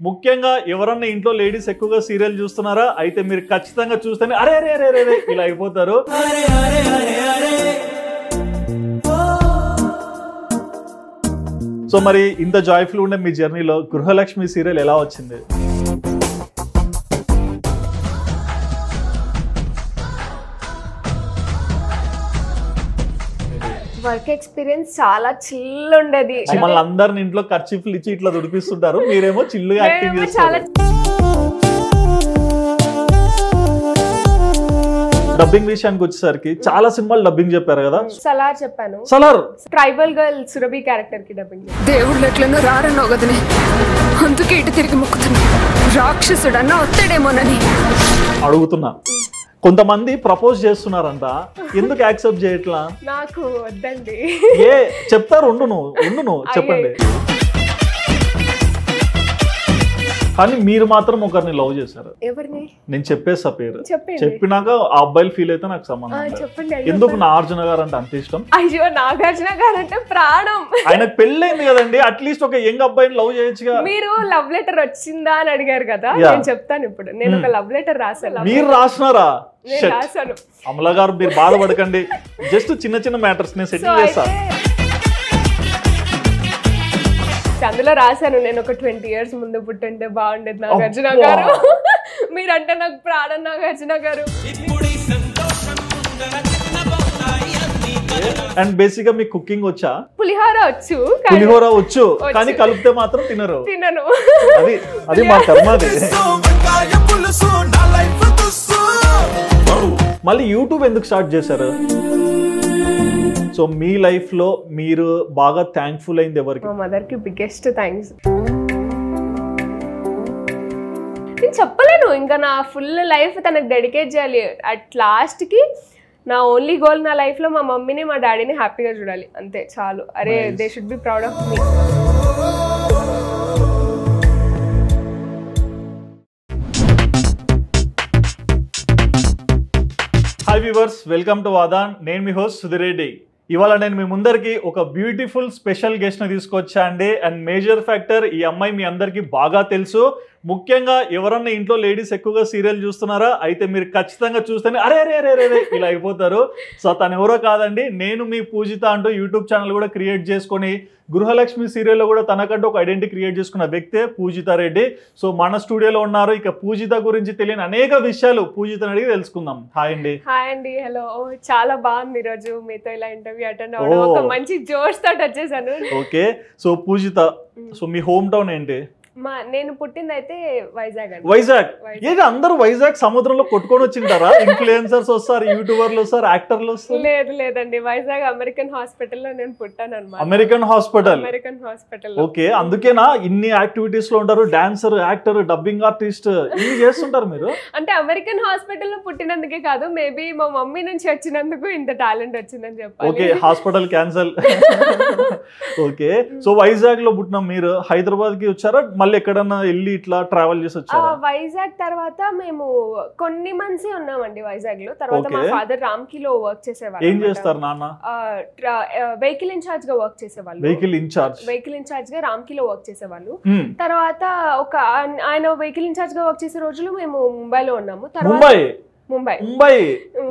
ముఖ్యంగా ఎవరన్నా ఇంట్లో లేడీస్ ఎక్కువగా సీరియల్ చూస్తున్నారా అయితే మీరు ఖచ్చితంగా చూస్తేనే అరే అరే అరే అరే ఇలా అయిపోతారు. సో మరి ఇంత జాయ్ఫుల్ ఉండే మీ జర్నీలో గృహలక్ష్మి సీరియల్ ఎలా వచ్చింది? వర్క్ ఎక్స్పీరియన్స్ చాలా చిల్ ఉండేది. మళ్ళీ అందరిని ఇంట్లో ఖర్చీఫ్లు ఇచ్చి ఇట్లా దుడిపిస్తుంటారు, మీరేమో చిల్లుగా యాక్టింగ్ చేస్తారు. డబ్బింగ్ విషయానికి వచ్చేసరికి చాలా సినిమాలు డబ్బింగ్ చెప్పారు కదా. సలార్ చెప్పాను. Salaar tribal girl Surabhi character కి డబ్బింగ్. దేవుళ్ళు ఎట్లనో రారన్నో గదనే, అందుకే ఇటు తిరిగి మొక్కుతున్నా, రాక్షసుడన్నా వస్తాడేమోనని అడుగుతున్నా. కొంతమంది ప్రపోజ్ చేస్తున్నారంట, ఎందుకు యాక్సెప్ట్ చేయట్లా? నాకు వద్దండి. ఏ చెప్తారు, ఉండును చెప్పండి. కానీ మీరు మాత్రం ఒకరిని లవ్ చేశారు. ఎవరిని? నేను చెప్పేసా పేరు, చెప్పండి. చెప్పినాక ఆ అబ్బాయిలు ఫీల్ అయితే నాకు సంబంధం. చెప్పండి. ఎందుకు నాగార్జున గారు అంటే అంత ఇష్టం? అయ్యో, నాగార్జున గారు అంటే ప్రాణం. ఆయనకు పెళ్ళైంది కదండి, అట్లీస్ట్ ఒక యంగ్ అబ్బాయిని లవ్ చేయొచ్చుగా. మీరు లవ్ లెటర్ వచ్చిందా అని అడిగారు కదా, నేను చెప్తాను ఇప్పుడు. నేను ఒక లవ్ లెటర్ రాసాను. మీరు రాసినారా? నేను రాసాను. అమలా గారు మీరు బాధపడకండి, జస్ట్ చిన్న చిన్న మ్యాటర్స్ నేను సెటిల్ చేస్తా. అందులో రాశాను, నేను ఒక 20 years ముందు పుట్టుంటే బాగుండేది నాగార్జున గారు, మీరంటే నాకు ప్రాణం నాగార్జున గారు. అండ్ బేసిక్ గా మీకు కుకింగ్ వచ్చా? పులిహోర వచ్చు, కానీ కలిపితే మాత్రం తినను. అది మా కర్మది. మళ్ళీ యూట్యూబ్ ఎందుకు స్టార్ట్ చేశారు? సో మీ లైఫ్ లో మీరు బాగా థ్యాంక్ఫుల్ అయింది ఎవరికి? మా మదర్ కి బిగ్గెస్ట్ థ్యాంక్స్. నేను చెప్పలేను, ఇంకా నా ఫుల్ లైఫ్ తనకు డెడికేట్ చేయాలి. అట్ లాస్ట్ కి నా ఓన్లీ గోల్ నా లైఫ్ లో మా మమ్మీని మా డాడీని హ్యాపీగా చూడాలి, అంతే చాలు. అరే they should be proud of me. Hi viewers, welcome to వాదాన్. నేను మీ హోస్ట్ సుధీర్ రెడ్డి. ఇవాళ నేను మీ ముందరికి ఒక బ్యూటిఫుల్ స్పెషల్ గెస్ట్ ని తీసుకొచ్చా అండి. అండ్ మేజర్ ఫ్యాక్టర్, ఈ అమ్మాయి మీ అందరికి బాగా తెలుసు. ముఖ్యంగా ఎవరన్నా ఇంట్లో లేడీస్ ఎక్కువగా సీరియల్ చూస్తున్నారా అయితే మీరు ఖచ్చితంగా చూస్తేనే అరే అరే అరే అరే ఇలా అయిపోతారు. సో తను ఎవరో కాదండి, నేను మీ పూజిత అంటూ యూట్యూబ్ ఛానల్ కూడా క్రియేట్ చేసుకొని గృహలక్ష్మి సీరియల్లో కూడా తనకంటూ ఒక ఐడెంటిటీ క్రియేట్ చేసుకున్న వ్యక్తే పూజిత రెడ్డి. సో మన స్టూడియోలో ఉన్నారు. ఇక పూజిత గురించి తెలియని అనేక విషయాలు పూజితని అడిగి తెలుసుకుందాం. హాయ్ అండి. హాయ్ అండి. హలో. చాలా బాగుంది ఈరోజు మీతో ఇలా ఇంటర్వ్యూ అటెండ్ అవ్వడం. ఒక మంచి జోష్ తోటి వచ్చేసాను. ఓకే, సో పూజిత, సో మీ హోమ్ టౌన్ ఏంటి? నేను పుట్టింది అయితే వైజాగ్ అండి. వైజాగ్? ఏది అందరూ వైజాగ్ సముద్రంలో కొట్టుకొని వచ్చింటారా? ఇన్ఫ్లుయెన్సర్స్ వస్తారు, యూట్యూబర్లు వస్తారు, యాక్టర్లు వస్తారు. లేదండి, వైజాగ్ అమెరికన్ హాస్పిటల్లో నేను పుట్టాను అన్నమాట. American hospital? American hospital. Okay, అందుకేనా ఇన్ని యాక్టివిటీస్ లో ఉంటారు? డాన్సర్, యాక్టర్, డబ్బింగ్ ఆర్టిస్ట్ ఇన్ని చేస్తుంటారు మీరు? అంటే అమెరికన్ హాస్పిటల్లో పుట్టినందుకే కాదు, మేబీ మా మమ్మీ నుంచి వచ్చినందుకు ఇంత టాలెంట్ వచ్చిందని చెప్పాలి. Okay, hospital cancel. Okay, so Vizag లో పుట్టిన మీరు హైదరాబాద్ కి వచ్చారా? మళ్ళీ ఎక్కడన్నా వెళ్ళి ఇట్లా ట్రావెల్ చేసి వచ్చారా? వైజాగ్ తర్వాత మేము కొన్ని మంత్స్ ఉన్నామండి వైజాగ్ లో. తర్వాత మా ఫాదర్ రామ్కీలో వర్క్ చేసేవాళ్ళు. ఏం చేస్తారు నాన్న? వెహికల్ ఇన్ఛార్జ్ గా వర్క్ చేసేవాళ్ళు. వెహికల్ ఇన్ఛార్జ్ గా రామ్కీలో వర్క్ చేసేవాళ్ళు. తర్వాత ఆయన వెహికల్ ఇన్ఛార్జ్ గా వర్క్ చేసే రోజులు మేము ముంబైలో ఉన్నాము. ముంబై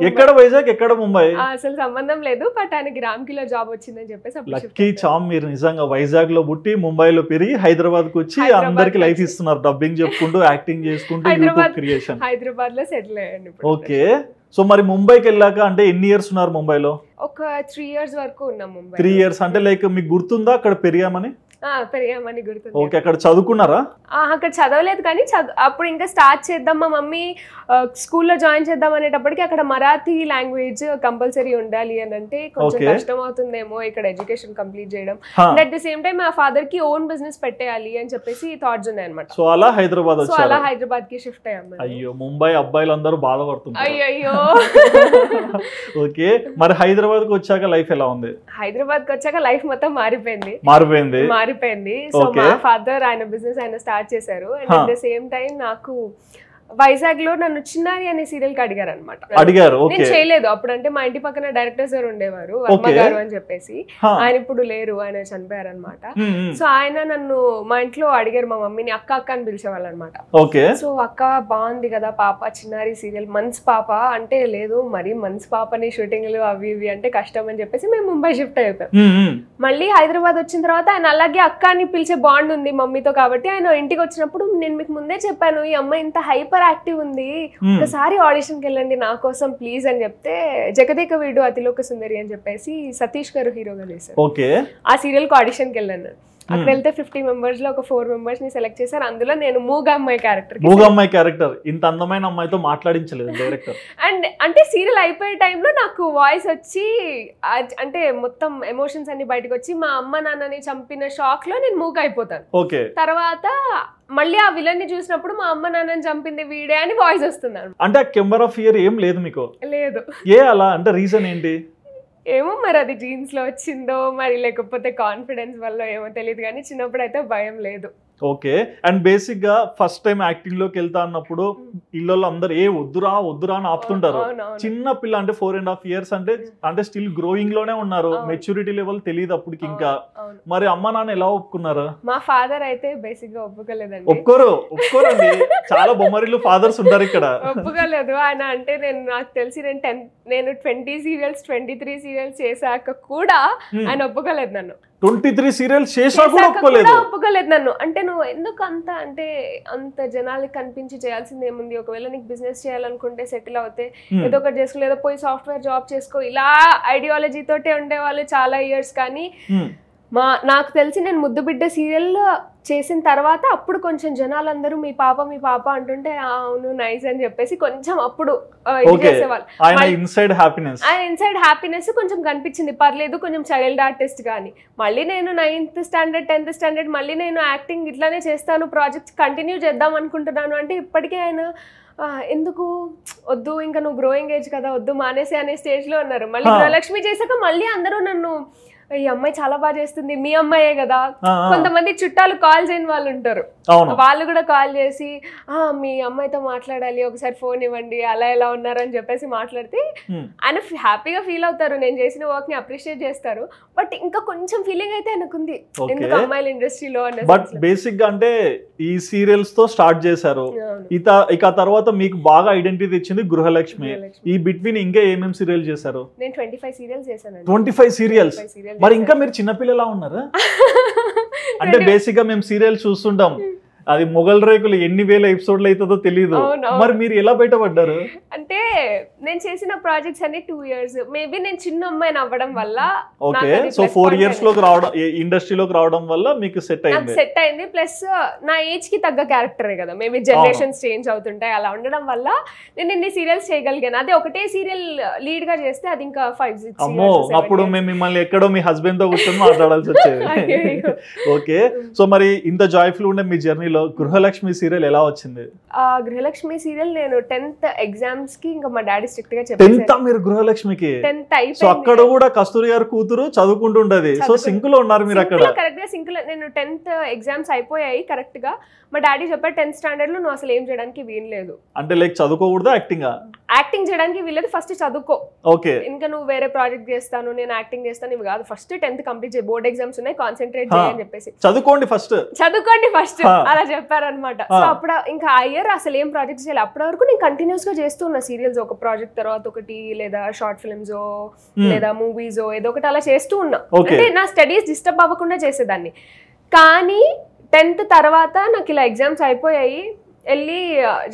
ఎక్కడ? వైజాగ్ ఎక్కడ? ముంబై? అసలు సంబంధం లేదు, బట్ ఆయనకి రామ్కీలో జాబ్ వచ్చిందని చెప్పేసి. లక్కీ చామ్ మీరు నిజంగా. వైజాగ్ లో పుట్టి ముంబైలో పెరిగి హైదరాబాద్ కు వచ్చి అందరికి లైఫ్ ఇస్తున్నారు, డబ్బింగ్ చెప్పుకుంటూ, యాక్టింగ్ చేసుకుంటూ, యూట్యూబ్ క్రియేషన్. హైదరాబాద్ లో సెటిల్ అయ్యాను. ఓకే, సో మరి ముంబైకి వెళ్ళాక అంటే ఎన్ని ఇయర్స్ ఉన్నారు ముంబైలో? ఒక 3 years వరకు ఉన్నాం ముంబై. 3 years అంటే లైక్ మీకు గుర్తుందా అక్కడ పెరిగామని? పెరిగామని గుర్తుంది. ఓకే, అక్కడ చదువుకున్నారా? అక్కడ చదవలేదు, కానీ అప్పుడు ఇంకా స్టార్ట్ చేద్దాం, మా మమ్మీ స్కూల్లో జాయిన్ చేద్దాం అనేటప్పటికి అక్కడ మరాఠీ లాంగ్వేజ్ కంపల్సరీ ఉండాలి అని అంటే కొంచెం కష్టం అవుతుందేమో ఇక్కడ ఎడ్యుకేషన్ కంప్లీట్ చేయడం. And at the same time మా ఫాదర్ కి ఓన్ బిజినెస్ పెట్టేయాలి అని చెప్పేసి థాట్స్ ఉన్నాయి అనమాట. సో అలా హైదరాబాద్ కి షిఫ్ట్ అయ్యాం. అయ్యో, ముంబై అబ్బాయిలందరూ బాధపడుతున్నారు. అయ్యో. ఓకే, మరి హైదరాబాద్ కి వచ్చాక లైఫ్ ఎలా ఉంది? హైదరాబాద్ కి వచ్చాక లైఫ్ మొత్తం మారిపోయింది. సో మా ఫాదర్ ఆయన బిజినెస్ ఆయన స్టార్ట్ చేశారు. And at the same time నాకు వైజాగ్ లో నన్ను చిన్నారి అనే సీరియల్ కి అడిగారు అనమాట. నేను చేయలేదు అప్పుడు, అంటే మా ఇంటి పక్కన డైరెక్టర్ సార్ ఉండేవారు, వర్మ గారు అని చెప్పేసి. ఆయన ఇప్పుడు లేరు, ఆయన చనిపోయారు అనమాట. సో ఆయన నన్ను మా ఇంట్లో అడిగారు, మా మమ్మీని అక్క అక్క అని పిలిచేవాళ్ళు అనమాట. సో అక్క బాగుంది కదా పాప, చిన్నారి సీరియల్ మంత్స్ పాప అంటే, లేదు మరి మంత్స్ పాపని షూటింగ్లు అవి ఇవి అంటే కష్టం అని చెప్పేసి మేము ముంబై షిఫ్ట్ అయిపోయాం. మళ్ళీ హైదరాబాద్ వచ్చిన తర్వాత ఆయన అలాగే అక్క అని పిలిచే బాండ్ ఉంది మమ్మీతో, కాబట్టి ఆయన ఇంటికి వచ్చినప్పుడు నేను మీకు ముందే చెప్పాను ఈ అమ్మాయి ఇంత హైపర్ యాక్టివ్ ఉంది, ఒకసారి ఆడిషన్ కి వెళ్ళండి నా కోసం ప్లీజ్ అని చెప్తే, జగదేక వీడు అతిలోక సుందరి అని చెప్పేసి సతీష్ గారు హీరోగా చేశారు. ఆ సీరియల్ కి ఆడిషన్ కి వెళ్ళాను. అక్కడ వెళ్తే 50 మెంబర్స్ లో ఒక 4 మెంబర్స్ ని సెలెక్ట్ చేశారు. అందులో నేను మూగ అమ్మాయి క్యారెక్టర్. ఇంత అందమైన అమ్మాయితో మాట్లాడించలేదు డైరెక్టర్. అండ్ అంటే సీరియల్ అయిపోయే టైంలో నాకు వాయిస్ వచ్చి, అంటే మొత్తం ఎమోషన్స్ అన్ని బయటకు వచ్చి, మా అమ్మ నాన్నని చంపిన షాక్ లో నేను మూగ అయిపోతాను. తర్వాత మళ్ళీ ఆ విలన్ ని చూసినప్పుడు మా అమ్మ నాన్నని చంపింది వీడే అని వాయిస్ వస్తున్నాను. అంటే కెమెరా ఫియర్ ఏం లేదు మీకు? లేదు. అలా అంటే రీజన్ ఏంటి? ఏమో మరి అది జీన్స్ లో వచ్చిందో మరి లేకపోతే కాన్ఫిడెన్స్ వల్ల ఏమో తెలియదు, కానీ చిన్నప్పుడు అయితే భయం లేదు. ఓకే. అండ్ బేసిక్ గా ఫస్ట్ టైం యాక్టింగ్ లోకి వెళ్తా అన్నప్పుడు ఇళ్ళలో అందరు వద్దురా అని ఆపుతుంటారు. చిన్న పిల్ల అంటే 4.5 years అంటే స్టిల్ గ్రోయింగ్ లోనే ఉన్నారు, మెచ్యూరిటీ లెవెల్ తెలియదు అప్పటికి ఇంకా. మరి అమ్మ నాన్న ఎలా ఒప్పుకున్నారు? మా ఫాదర్ అయితే బేసిక్ గా ఒప్పుకోలేదండి. ఒప్పుకోరండి, చాలా బొమ్మరిల్లు ఫాదర్స్ ఉంటారు ఇక్కడ. ఒప్పుకోలేదు ఆయన. అంటే నాకు తెలిసి నేను 20 సీరియల్స్ 23 సీరియల్స్ చేశాక కూడా ఆయన ఒప్పుకోలేదు నన్ను. 23 సీరియల్స్ చేశాక కూడా ఒప్పుకోలేదు నన్ను. అంటే నువ్వు ఎందుకు అంత జనాలకి కనిపించి చేయాల్సింది ఏముంది, ఒకవేళ నీకు బిజినెస్ చేయాలనుకుంటే సెటిల్ అవుతే ఏదో ఒకటి చేసుకో, లేదా పోయి సాఫ్ట్వేర్ జాబ్ చేసుకో, ఇలా ఐడియాలజీ తోటే ఉండేవాళ్ళు చాలా ఇయర్స్. కానీ నాకు తెలిసి నేను ముద్దు బిడ్డ సీరియల్ చేసిన తర్వాత అప్పుడు కొంచెం జనాలందరూ మీ పాప అంటుంటే అవును నైస్ అని చెప్పేసి కొంచెం అప్పుడు చేసేవాళ్ళు. ఆయన ఇన్సైడ్ హ్యాపీనెస్ కొంచెం కనిపించింది, పర్లేదు కొంచెం చైల్డ్ ఆర్టిస్ట్. కానీ మళ్ళీ నేను 9th స్టాండర్డ్ 10th స్టాండర్డ్ మళ్ళీ నేను యాక్టింగ్ ఇట్లానే చేస్తాను, ప్రాజెక్ట్స్ కంటిన్యూ చేద్దాం అనుకుంటున్నాను అంటే ఇప్పటికే ఆయన ఎందుకు వద్దు, ఇంకా నువ్వు గ్రోయింగ్ ఏజ్ కదా వద్దు మానేసి అనే స్టేజ్ లో ఉన్నారు. మళ్ళీ గృహలక్ష్మి చేశాక మళ్ళీ అందరూ నన్ను ఈ అమ్మాయి చాలా బాగా చేస్తుంది, మీ అమ్మాయే కదా. కొంతమంది చుట్టాలు కాల్ చేయని వాళ్ళు ఉంటారు, వాళ్ళు కూడా కాల్ చేసి మీ అమ్మాయితో మాట్లాడాలి ఒకసారి ఫోన్ ఇవ్వండి, అలా ఎలా ఉన్నారు అని చెప్పేసి మాట్లాడితే ఆయన హ్యాపీగా ఫీల్ అవుతారు, నేను చేసిన వర్క్ ని అప్రిషియేట్ చేస్తారు. బట్ ఇంకా కొంచెం ఫీలింగ్ అయితే ఆయనకుంది ఎందుకు అమ్మాయిల ఇండస్ట్రీలో. బట్ బేసిక్ గా అంటే ఈ సీరియల్స్ తో స్టార్ట్ చేశారు, ఇక తర్వాత మీకు బాగా ఐడెంటిటీ ఇచ్చింది గృహలక్ష్మి. ఈ బిట్వీన్ ఇంకా ఏమేమి సీరియల్ చేశారు? నేను 25 సీరియల్స్ చేశాను. 25 సీరియల్స్. మరి ఇంకా మీరు చిన్నపిల్లలా ఉన్నారా? అంటే బేసిక్ గా మేము సీరియల్ చూస్తుంటాం, అది మొగల్ రేకులు ఎన్ని వేల ఎపిసోడ్లు అవుతుందో తెలియదు. మరి మీరు ఎలా బయటపడ్డారు? అంటే నేను చేసిన ప్రాజెక్ట్స్ అన్ని 2 years. మేబీ నేను చిన్న అమ్మాయిని అవ్వడం వల్ల. ఓకే. సో 4 years లోకి రావడం, ఇండస్ట్రీలోకి రావడం వల్ల మీకు సెట్ అయింది. ప్లస్ నా ఏజ్ కి తగ్గ క్యారెక్టరే కదా, మేబీ జనరేషన్స్ చేంజ్ అవుతుంటాయి, అలా ఉండడం వల్ల నేను ఇన్ని సీరియల్స్ చేయగలిగాను. అదే ఒకటే సీరియల్ లీడ్ గా చేస్తే అది ఇంకా 5-6 years. అప్పుడు మేము మిమ్మల్ని ఎక్కడో మీ హస్బెండ్ తో కూర్చొని మాట్లాడాల్సి వచ్చేది. ఓకే. సో మరి ఇంత జాయ్ఫుల్ ఉండే మీ జర్నీ గృహలక్ష్మి సీరియల్ ఎలా వచ్చింది? గృహలక్ష్మి సీరియల్ నేను 10th ఎగ్జామ్స్ కి ఇంకా మా డాడీ స్ట్రిక్ట్ గా చెప్పారు. 10th మీరు గృహలక్ష్మికి? 10th అయిపోయింది. సో అక్కడ కూడా కస్తూరి గారు కూతురు చదువుకుంటుంటది. సో సింక్ లో ఉన్నారు మీరు అక్కడ? కరెక్ట్ గా సింక్ లో. నేను 10th ఎగ్జామ్స్ అయిపోయాయి కరెక్ట్ గా. మా డాడీ చెప్పారు 10th స్టాండర్డ్ లో నువ్వు అసలు ఏం చేయడానికి వీల్లేదు. అంటే లైక్ చదువుకోకూడదా? యాక్టింగ్ చేయడానికి వీల్లేదు, ఫస్ట్ చదువుకో. ఓకే. ఇంకా నువ్వు వేరే ప్రాజెక్ట్ చేస్తాను, నేను యాక్టింగ్ చేస్తాను ఇవి కాదు, ఫస్ట్ 10th కంప్లీట్ చేయి, బోర్డ్ ఎగ్జామ్స్ ఉన్నాయి, కాన్సన్ట్రేట్ చేయని చెప్పేసి చదువుకోండి ఫస్ట్ అలా చెప్పారనమాట. సో అప్పుడు ఇంకా ఆ ఇయర్ అసలు ఏం ప్రాజెక్ట్స్ చేయాలి. అప్పటి వరకు నేను కంటిన్యూస్ గా చేస్తున్నా సీరియల్స్, ఒక ప్రాజెక్ట్ తర్వాత ఒకటి, లేదా షార్ట్ ఫిల్మ్స్ లేదా మూవీస్ ఏదో ఒకటి అలా చేస్తూ ఉన్నా. అంటే నా స్టడీస్ డిస్టర్బ్ అవ్వకుండా చేసేదాన్ని. కానీ 10th తర్వాత నాకు ఇలా ఎగ్జామ్స్ అయిపోయాయి, వెళ్ళి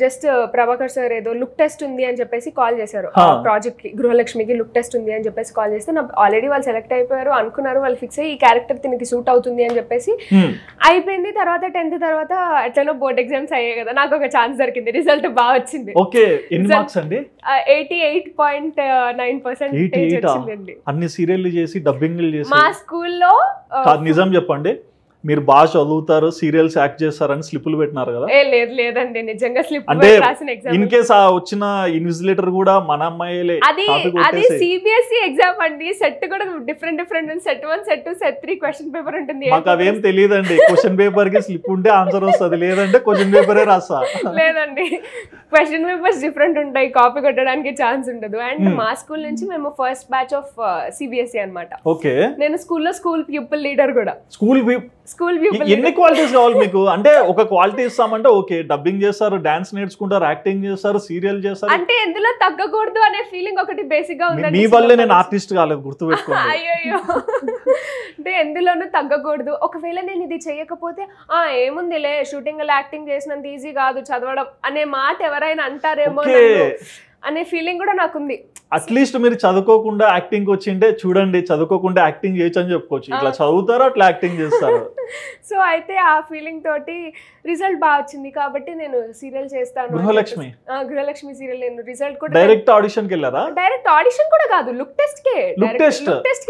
జస్ట్ ప్రభాకర్ సార్ ఏదో లుక్ టెస్ట్ ఉంది అని చెప్పేసి కాల్ చేశారు. ప్రాజెక్ట్ కి గృహలక్ష్మికి లుక్ టెస్ట్ ఉంది అని చెప్పేసి కాల్ చేస్తే నాకు ఆల్రెడీ వాళ్ళు సెలెక్ట్ అయిపోయారు అనుకున్నారు, వాళ్ళు ఫిక్స్ అయ్యి ఈ క్యారెక్టర్ దీనికి సూట్ అవుతుంది అని చెప్పేసి అయిపోయింది. తర్వాత 10th తర్వాత ఎట్లనో బోర్డ్ ఎగ్జామ్స్ అయ్యాయి కదా, నాకు ఒక ఛాన్స్ దొరికింది, రిజల్ట్ బాగా వచ్చింది. 88.9% వచ్చిందండి. అన్ని సీరియల్ చేసి డబ్బింగ్ చేసి మా స్కూల్లో నిజం చెప్పండి, మీరు బాగా చదువుతారు, సీరియల్స్ యాక్ట్ చేస్తారని స్లిప్పులు పెట్టినారు కదా? లేదండి, నిజంగా స్లిప్ అంటే రాసిన ఎగ్జామ్. ఇన్ కేస్ ఆ వచ్చిన ఇన్విజిలేటర్ కూడా మన అమ్మాయిలే. అది సిబిఎస్ఈ ఎగ్జామ్ అండి. సెట్ కూడా different set 1 set 2 set 3 question paper ఉంటుంది. మాకు అవేం తెలియదండి. క్వశ్చన్ పేపర్ కి స్లిప్ ఉంటే ఆన్సర్ వస్తుంది, లేదంటే క్వశ్చన్ పేపరే రాస్తా. లేదండి, క్వశ్చన్ పేపర్స్ డిఫరెంట్ ఉంటాయి, కాపీ కొట్టడానికి ఛాన్స్ ఉండదు. అండ్ మా స్కూల్ నుంచి మేము ఫస్ట్ బ్యాచ్ ఆఫ్ సిబిఎస్ఈ అన్నమాట. ఓకే. నేను స్కూల్లో స్కూల్ ప్యూపిల్ లీడర్ కూడా. స్కూల్ ప్యూపిల్ ఎన్ని క్వాలిటీస్ కావాలి మీకు? అంటే ఒక క్వాలిటీ ఇస్తామంటే ఓకే, డబ్బింగ్ చేస్తారు, డాన్స్ నేర్చుకుంటారు, యాక్టింగ్ చేస్తారు, సీరియల్ చేస్తారు, అంటే ఎందులో తగ్గకూడదు అనే ఫీలింగ్ ఒకటి బేసిక్ గా ఉంది. మీ వల్లే నేను ఆర్టిస్ట్ కాలేదు, గుర్తుపెట్టుకోండి. అయ్యో, అంటే ఎందులోనూ తగ్గకూడదు. ఒకవేళ నేను ఇది చేయకపోతే ఏముందిలే, షూటింగ్ లో యాక్టింగ్ చేసినంత ఈజీ కాదు చదవడం అనే మాట ఎవరైనా అంటారేమో అనే ఫీలింగ్ కూడా నాకుంది. అట్లీస్ట్ మీరు చదువుకోకుండా యాక్టింగ్ వచ్చింటే చూడండి, చదువుకోకుండా యాక్టింగ్ చేయొచ్చు అని చెప్పుకోవచ్చు. ఇట్లా చదువుతారు, అట్లా యాక్టింగ్ చేస్తారు. సో అయితే ఆ ఫీలింగ్ తోటి రిజల్ట్ బాగా వచ్చింది కాబట్టి నేను సీరియల్ చేస్తాను. గృహలక్ష్మి సీరియల్ నేను రిజల్ట్ కూడా డైరెక్ట్ ఆడిషన్ కి వెళ్ళారా? డైరెక్ట్ ఆడిషన్ కూడా కాదు, లుక్ టెస్ట్ కి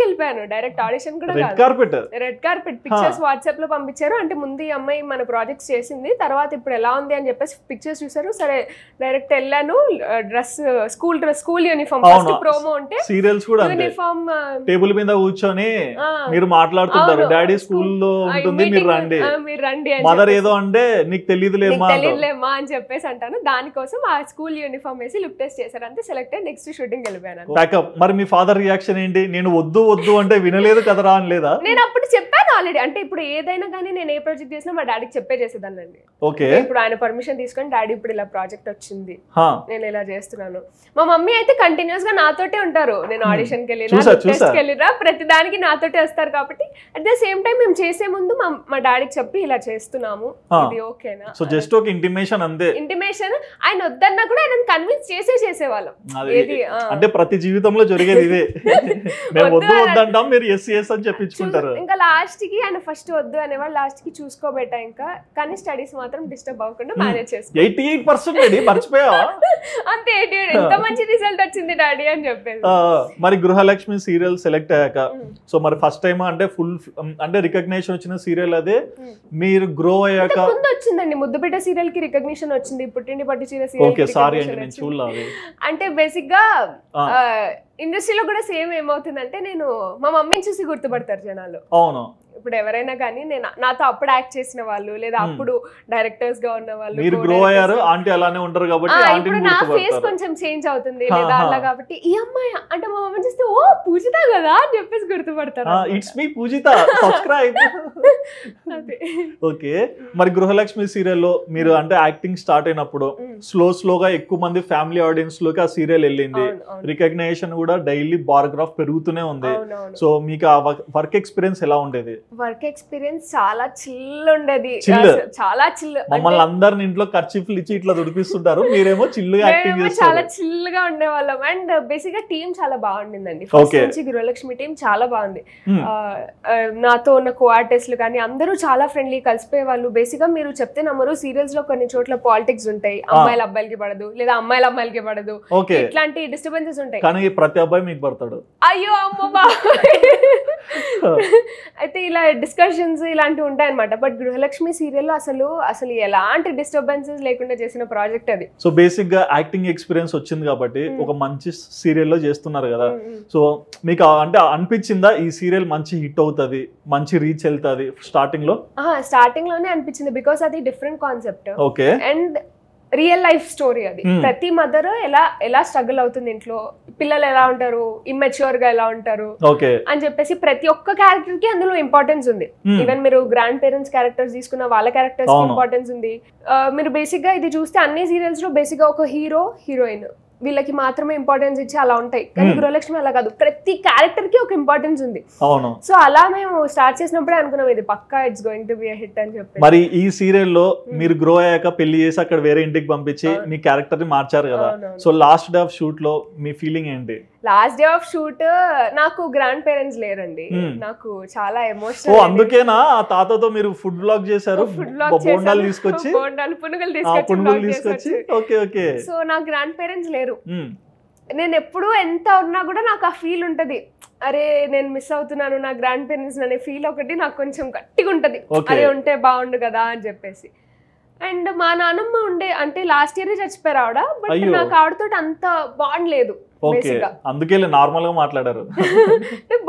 వెళ్ళిపోయాను. డైరెక్ట్ ఆడిషన్ కూడా కాదు, రెడ్ కార్పెట్ పిక్చర్స్ వాట్సాప్ లో పంపించారు. అంటే ముందు ఈ అమ్మాయి మన ప్రాజెక్ట్స్ చేసింది, తర్వాత ఇప్పుడు ఎలా ఉంది అని చెప్పేసి పిక్చర్స్ చూసారు. సరే డైరెక్ట్ వెళ్ళాను. Dress school uniform, first promo ఉంటే సీరియల్స్ కూడా యూనిఫామ్ టేబుల్ మీద కూర్చొని మీరు మాట్లాడుతుంటారు, డాడీ స్కూల్లో ఉంటుంది మీరు రండి, మదర్ ఏదో అంటే నీకు తెలియదులేమా అని చెప్పేసి అంటాను. దానికోసం ఆ స్కూల్ యూనిఫామ్ వేసి లుక్ టెస్ట్ చేశారు, అంతే సెలెక్టెడ్. నెక్స్ట్ షూటింగ్ వెళ్ళిపోయాను. మరి మీ ఫాదర్ రియాక్షన్ ఏంటి? నేను వద్దు అంటే వినలేదు కదరా అని లేదా? నేను అప్పుడు చెప్పాను ఆల్రెడీ. అంటే ఇప్పుడు ఏదైనా కానీ నేను ఏ ప్రాజెక్ట్ చేసినా మా డాడీకి చెప్పే చేసేదానండి. ఓకే. ఇప్పుడు ఆయన పర్మిషన్ తీసుకొని డాడీ ఇప్పుడు ఇలా ప్రాజెక్ట్ వచ్చింది, నేను ఇలా చేస్తున్నాను. మా మమ్మీ అయితే కంటిన్యూస్ గా నాతోటే ఉంటారు. నేను ఆడిషన్ కి వెళ్ళినా ప్రతి దానికి నాతోటే వస్తారు. కాబట్టి అట్ ద సేమ్ టైం మేము చేసే ముందు మా డాడీకి చెప్పి ఇలా చేస్తున్నాము, ఇది ఓకేనా. సో జస్ట్ ఒక ఇంటిమేషన్ అంతే. ఇంటిమేషన్. ఆయన వద్దన్నా కూడా ఆయన కన్విన్స్ చేసేవాళ్ళం. అంటే ప్రతి జీవితంలో జరిగేది ఇదే. మేము వద్దంటాం, మీరు ఎస్ అని చెప్పించుకుంటారు. ఇంకా లాస్ట్ కి ఆయన ఫస్ట్ వద్దు అనేవాళ్ళు, లాస్ట్ కి చూసుకోబెట్టా ఇంకా. కానీ స్టడీస్ మాత్రం డిస్టర్బ్ అవ్వకుండా మేనేజ్ చేసుకో. 88% మర్చిపోయావా? అంతే, 88. ఎంత మంచి రిజల్ట్ వచ్చింది డాడీ అని చెప్పేసి. మరి గృహలక్ష్మి సీరియల్ సెలెక్ట్ అయ్యాక, సో మరి ఫస్ట్ టైం అంటే ఫుల్ అంటే రికగ్నిషన్ వచ్చిన సీరియల్ అదే. మీరు గ్రో అయ్యాక ముందు వచ్చిందండి, ముద్దుబిడ్డ సీరియల్ కి రికగ్నిషన్ వచ్చింది, పుట్టింటి పట్టు చీర సీరియల్. ఓకే, సారీ అండి నేను చూడలేదు. అంటే బేసిక్ గా ఇండస్ట్రీలో కూడా సేమ్ ఏమవుతుందంటే, నేను మా మమ్మీని చూసి గుర్తుపడతారు జనాలు. అవును. ఇప్పుడు ఎవరైనా కానీ నేను నాతో అప్పుడు యాక్ట్ చేసిన వాళ్ళు, లేదా అప్పుడు డైరెక్టర్స్ గా ఉన్న వాళ్ళు, మీరు గ్రో అయ్యారు, ఆంటీ అలానే ఉంటారు కాబట్టి ఇప్పుడు నా ఫేస్ కొంచెం చేంజ్ అవుతుంది లేదా అలా, కాబట్టి ఈ అమ్మాయి అంటే మా మమ్మీ చూస్తే ఓ పూజిత కదా అని చెప్పేసి గుర్తుపడతారు. It's me Pujitha, subscribe. Okay. మరి గృహలక్ష్మి సీరియల్లో మీరు అంటే యాక్టింగ్ స్టార్ట్ అయినప్పుడు స్లోగా ఎక్కువ మంది ఫ్యామిలీ ఆడియన్స్ లోకి ఆ సీరియల్ వెళ్ళింది, రికగ్నిషన్ కూడా డైలీ బారోగ్రాఫ్ పెరుగుతూనే ఉంది. సో మీకు ఆ వర్క్ ఎక్స్పీరియన్స్ ఎలా ఉండేది? వర్క్ ఎక్స్పీరియన్స్ చాలా చిల్ ఉండేది, చాలా చిల్. మమ్మల్ని అందరిని ఇంట్లో ఖర్చీఫ్లు ఇచ్చి ఇట్లా దుడిపిస్తుంటారు, మీరేమో చిల్ గా యాక్టింగ్ చేస్తారు. చాలా చిల్ గా ఉండేవాళ్ళం. అండ్ బేసిక్ గా టీం చాలా బాగుండిందండి. ఫస్ట్ నుంచి గృహలక్ష్మి టీం చాలా బాగుంది. నాతో ఉన్న కో ఆర్టిస్టులు కానీ అందరూ చాలా ఫ్రెండ్లీ, కలిసిపోయే వాళ్ళు. బేసిక్ గా మీరు చెప్తే నమ్మరు, సీరియల్స్ లో కొన్ని చోట్ల పాలిటిక్స్ ఉంటాయి, అమ్మాయిలు అబ్బాయిలకి పడదు, లేదా అమ్మాయిలు అమ్మాయిలకి పడదు, ఇట్లాంటి డిస్టర్బెన్సెస్ ఉంటాయి. కానీ ప్రతి అబ్బాయి మీకు పడతాడు. అయ్యో అమ్మా. అయితే ఇలా డిస్కషన్స్ ఇలాంటివి ఉంటాయన్నమాట. బట్ గృహలక్ష్మి సీరియల్లో అసలు ఎలాంటి డిస్టర్బెన్సెస్ లేకుండా చేసిన ప్రాజెక్ట్ అది. సో బేసిక్ గా యాక్టింగ్ ఎక్స్పీరియన్స్ వచ్చింది కాబట్టి ఒక మంచి సీరియల్లో చేస్తున్నారు కదా. సో మీకు అంటే అనిపించిందా ఈ సీరియల్ మంచి హిట్ అవుతుంది, మంచి రీచ్ వెళ్తుంది? స్టార్టింగ్ లోనే అనిపించింది, బికాస్ అది different concept. Okay. And real life story అది. ప్రతి మదర్ ఎలా స్ట్రగుల్ అవుతుంది ఇంట్లో, పిల్లలు ఎలా ఉంటారు, ఇమ్మెచ్యూర్ గా ఎలా ఉంటారు అని చెప్పేసి ప్రతి ఒక్క క్యారెక్టర్ కి అందులో ఇంపార్టెన్స్ ఉంది. ఈవెన్ మీరు గ్రాండ్ పేరెంట్స్ క్యారెక్టర్స్ తీసుకున్న వాళ్ళ క్యారెక్టర్స్ కి ఇంపార్టెన్స్ ఉంది. మీరు బేసిక్ గా ఇది చూస్తే అన్ని సీరియల్స్ లో బేసిక్ గా ఒక హీరో హీరోయిన్ వీళ్ళకి మాత్రమే ఇంపార్టెన్స్ ఇచ్చి అలా ఉంటాయి. కానీ గృహలక్ష్మి అలా కాదు, ప్రతి క్యారెక్టర్ కి ఒక ఇంపార్టెన్స్ ఉంది. సో అలా మేము స్టార్ట్ చేసినప్పుడే అనుకున్నాం ఇది పక్కా it's going to be a hit అని చెప్పి. మరి ఈ సీరియల్ లో మీరు గ్రో అయ్యాక పెళ్లి చేసి అక్కడ వేరే ఇంటికి పంపించి మీ క్యారెక్టర్ ని మార్చారు కదా. So last day of shoot లో మీ ఫీలింగ్ ఏంటి? లాస్ట్ డే ఆఫ్ షూట్ నాకు గ్రాండ్ పేరెంట్స్ లేరండి, నాకు చాలా ఎమోషనల్. అందుకేనా ఆ తాతతో మీరు ఫుడ్ బ్లాగ్ చేశారు, బోండాలు తీసుకొచ్చి, పునుగులు తీసుకొచ్చి. Okay okay. సో నా గ్రాండ్ పేరెంట్స్ లేరు. నేను ఎప్పుడు ఎంత ఉన్నా కూడా నాకు ఆ ఫీల్ ఉంటది, అరే నేను మిస్ అవుతున్నాను నా గ్రాండ్ పేరెంట్స్ అనే ఫీల్ ఒకటి నాకు కొంచెం గట్టిగా ఉంటది, అరే ఉంటే బాగుండు కదా అని చెప్పేసి. అండ్ మా నాన్నమ్మ ఉండే అంటే లాస్ట్ ఇయర్ చచ్చిపోయారు ఆవిడ, బట్ నాకు ఆవిడతో అంత బాండ్ లేదు, అందుకే నార్మల్ గా మాట్లాడారు.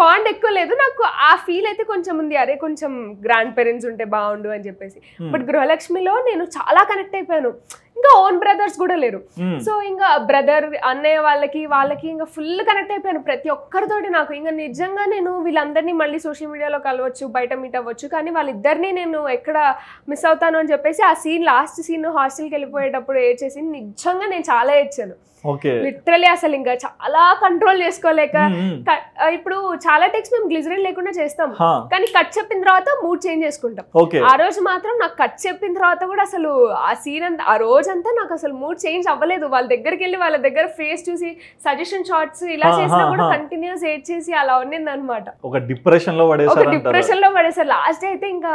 బాండ్ ఎక్కువ లేదు, నాకు ఆ ఫీల్ అయితే కొంచెం ఉంది, అరే కొంచెం గ్రాండ్ పేరెంట్స్ ఉంటే బాగుండు అని చెప్పేసి. బట్ గృహలక్ష్మిలో నేను చాలా కనెక్ట్ అయిపోయాను, ఇంకా ఓన్ బ్రదర్స్ కూడా లేరు, సో ఇంకా బ్రదర్ అన్నయ్య వాళ్ళకి ఇంకా ఫుల్ కనెక్ట్ అయిపోయాను ప్రతి ఒక్కరితోటి. నాకు ఇంకా నిజంగా నేను వీళ్ళందరినీ మళ్ళీ సోషల్ మీడియాలో కలవచ్చు, బయట మీట్ అవ్వచ్చు, కానీ వాళ్ళిద్దరినీ నేను ఎక్కడ మిస్ అవుతాను అని చెప్పేసి ఆ సీన్, లాస్ట్ సీన్ హాస్టల్కి వెళ్ళిపోయేటప్పుడు ఏడ్చేసి నిజంగా నేను చాలా ఏడ్చాను లిటరలీ. అసలు ఇంకా చాలా కంట్రోల్ చేసుకోలేక, ఇప్పుడు చాలా టెక్స్ మేము గ్లిజరిన్ లేకుండా చేస్తాం, కానీ కట్ చెప్పిన తర్వాత మూడ్ చేంజ్ చేసుకుంటాం. ఆ రోజు మాత్రం నాకు కట్ చెప్పిన తర్వాత కూడా అసలు ఆ సీన్ అంతా, ఆ రోజంతా నాకు అసలు మూడ్ చేంజ్ అవ్వలేదు. వాళ్ళ దగ్గరికి వెళ్ళి వాళ్ళ దగ్గర ఫేస్ చూసి సజెషన్ షార్ట్స్ ఇలా చేసినా కూడా కంటిన్యూస్ ఏడ్ చేసి అలా ఉన్నింది అనమాట. ఒక డిప్రెషన్ లో పడేసారు. లాస్ట్ అయితే ఇంకా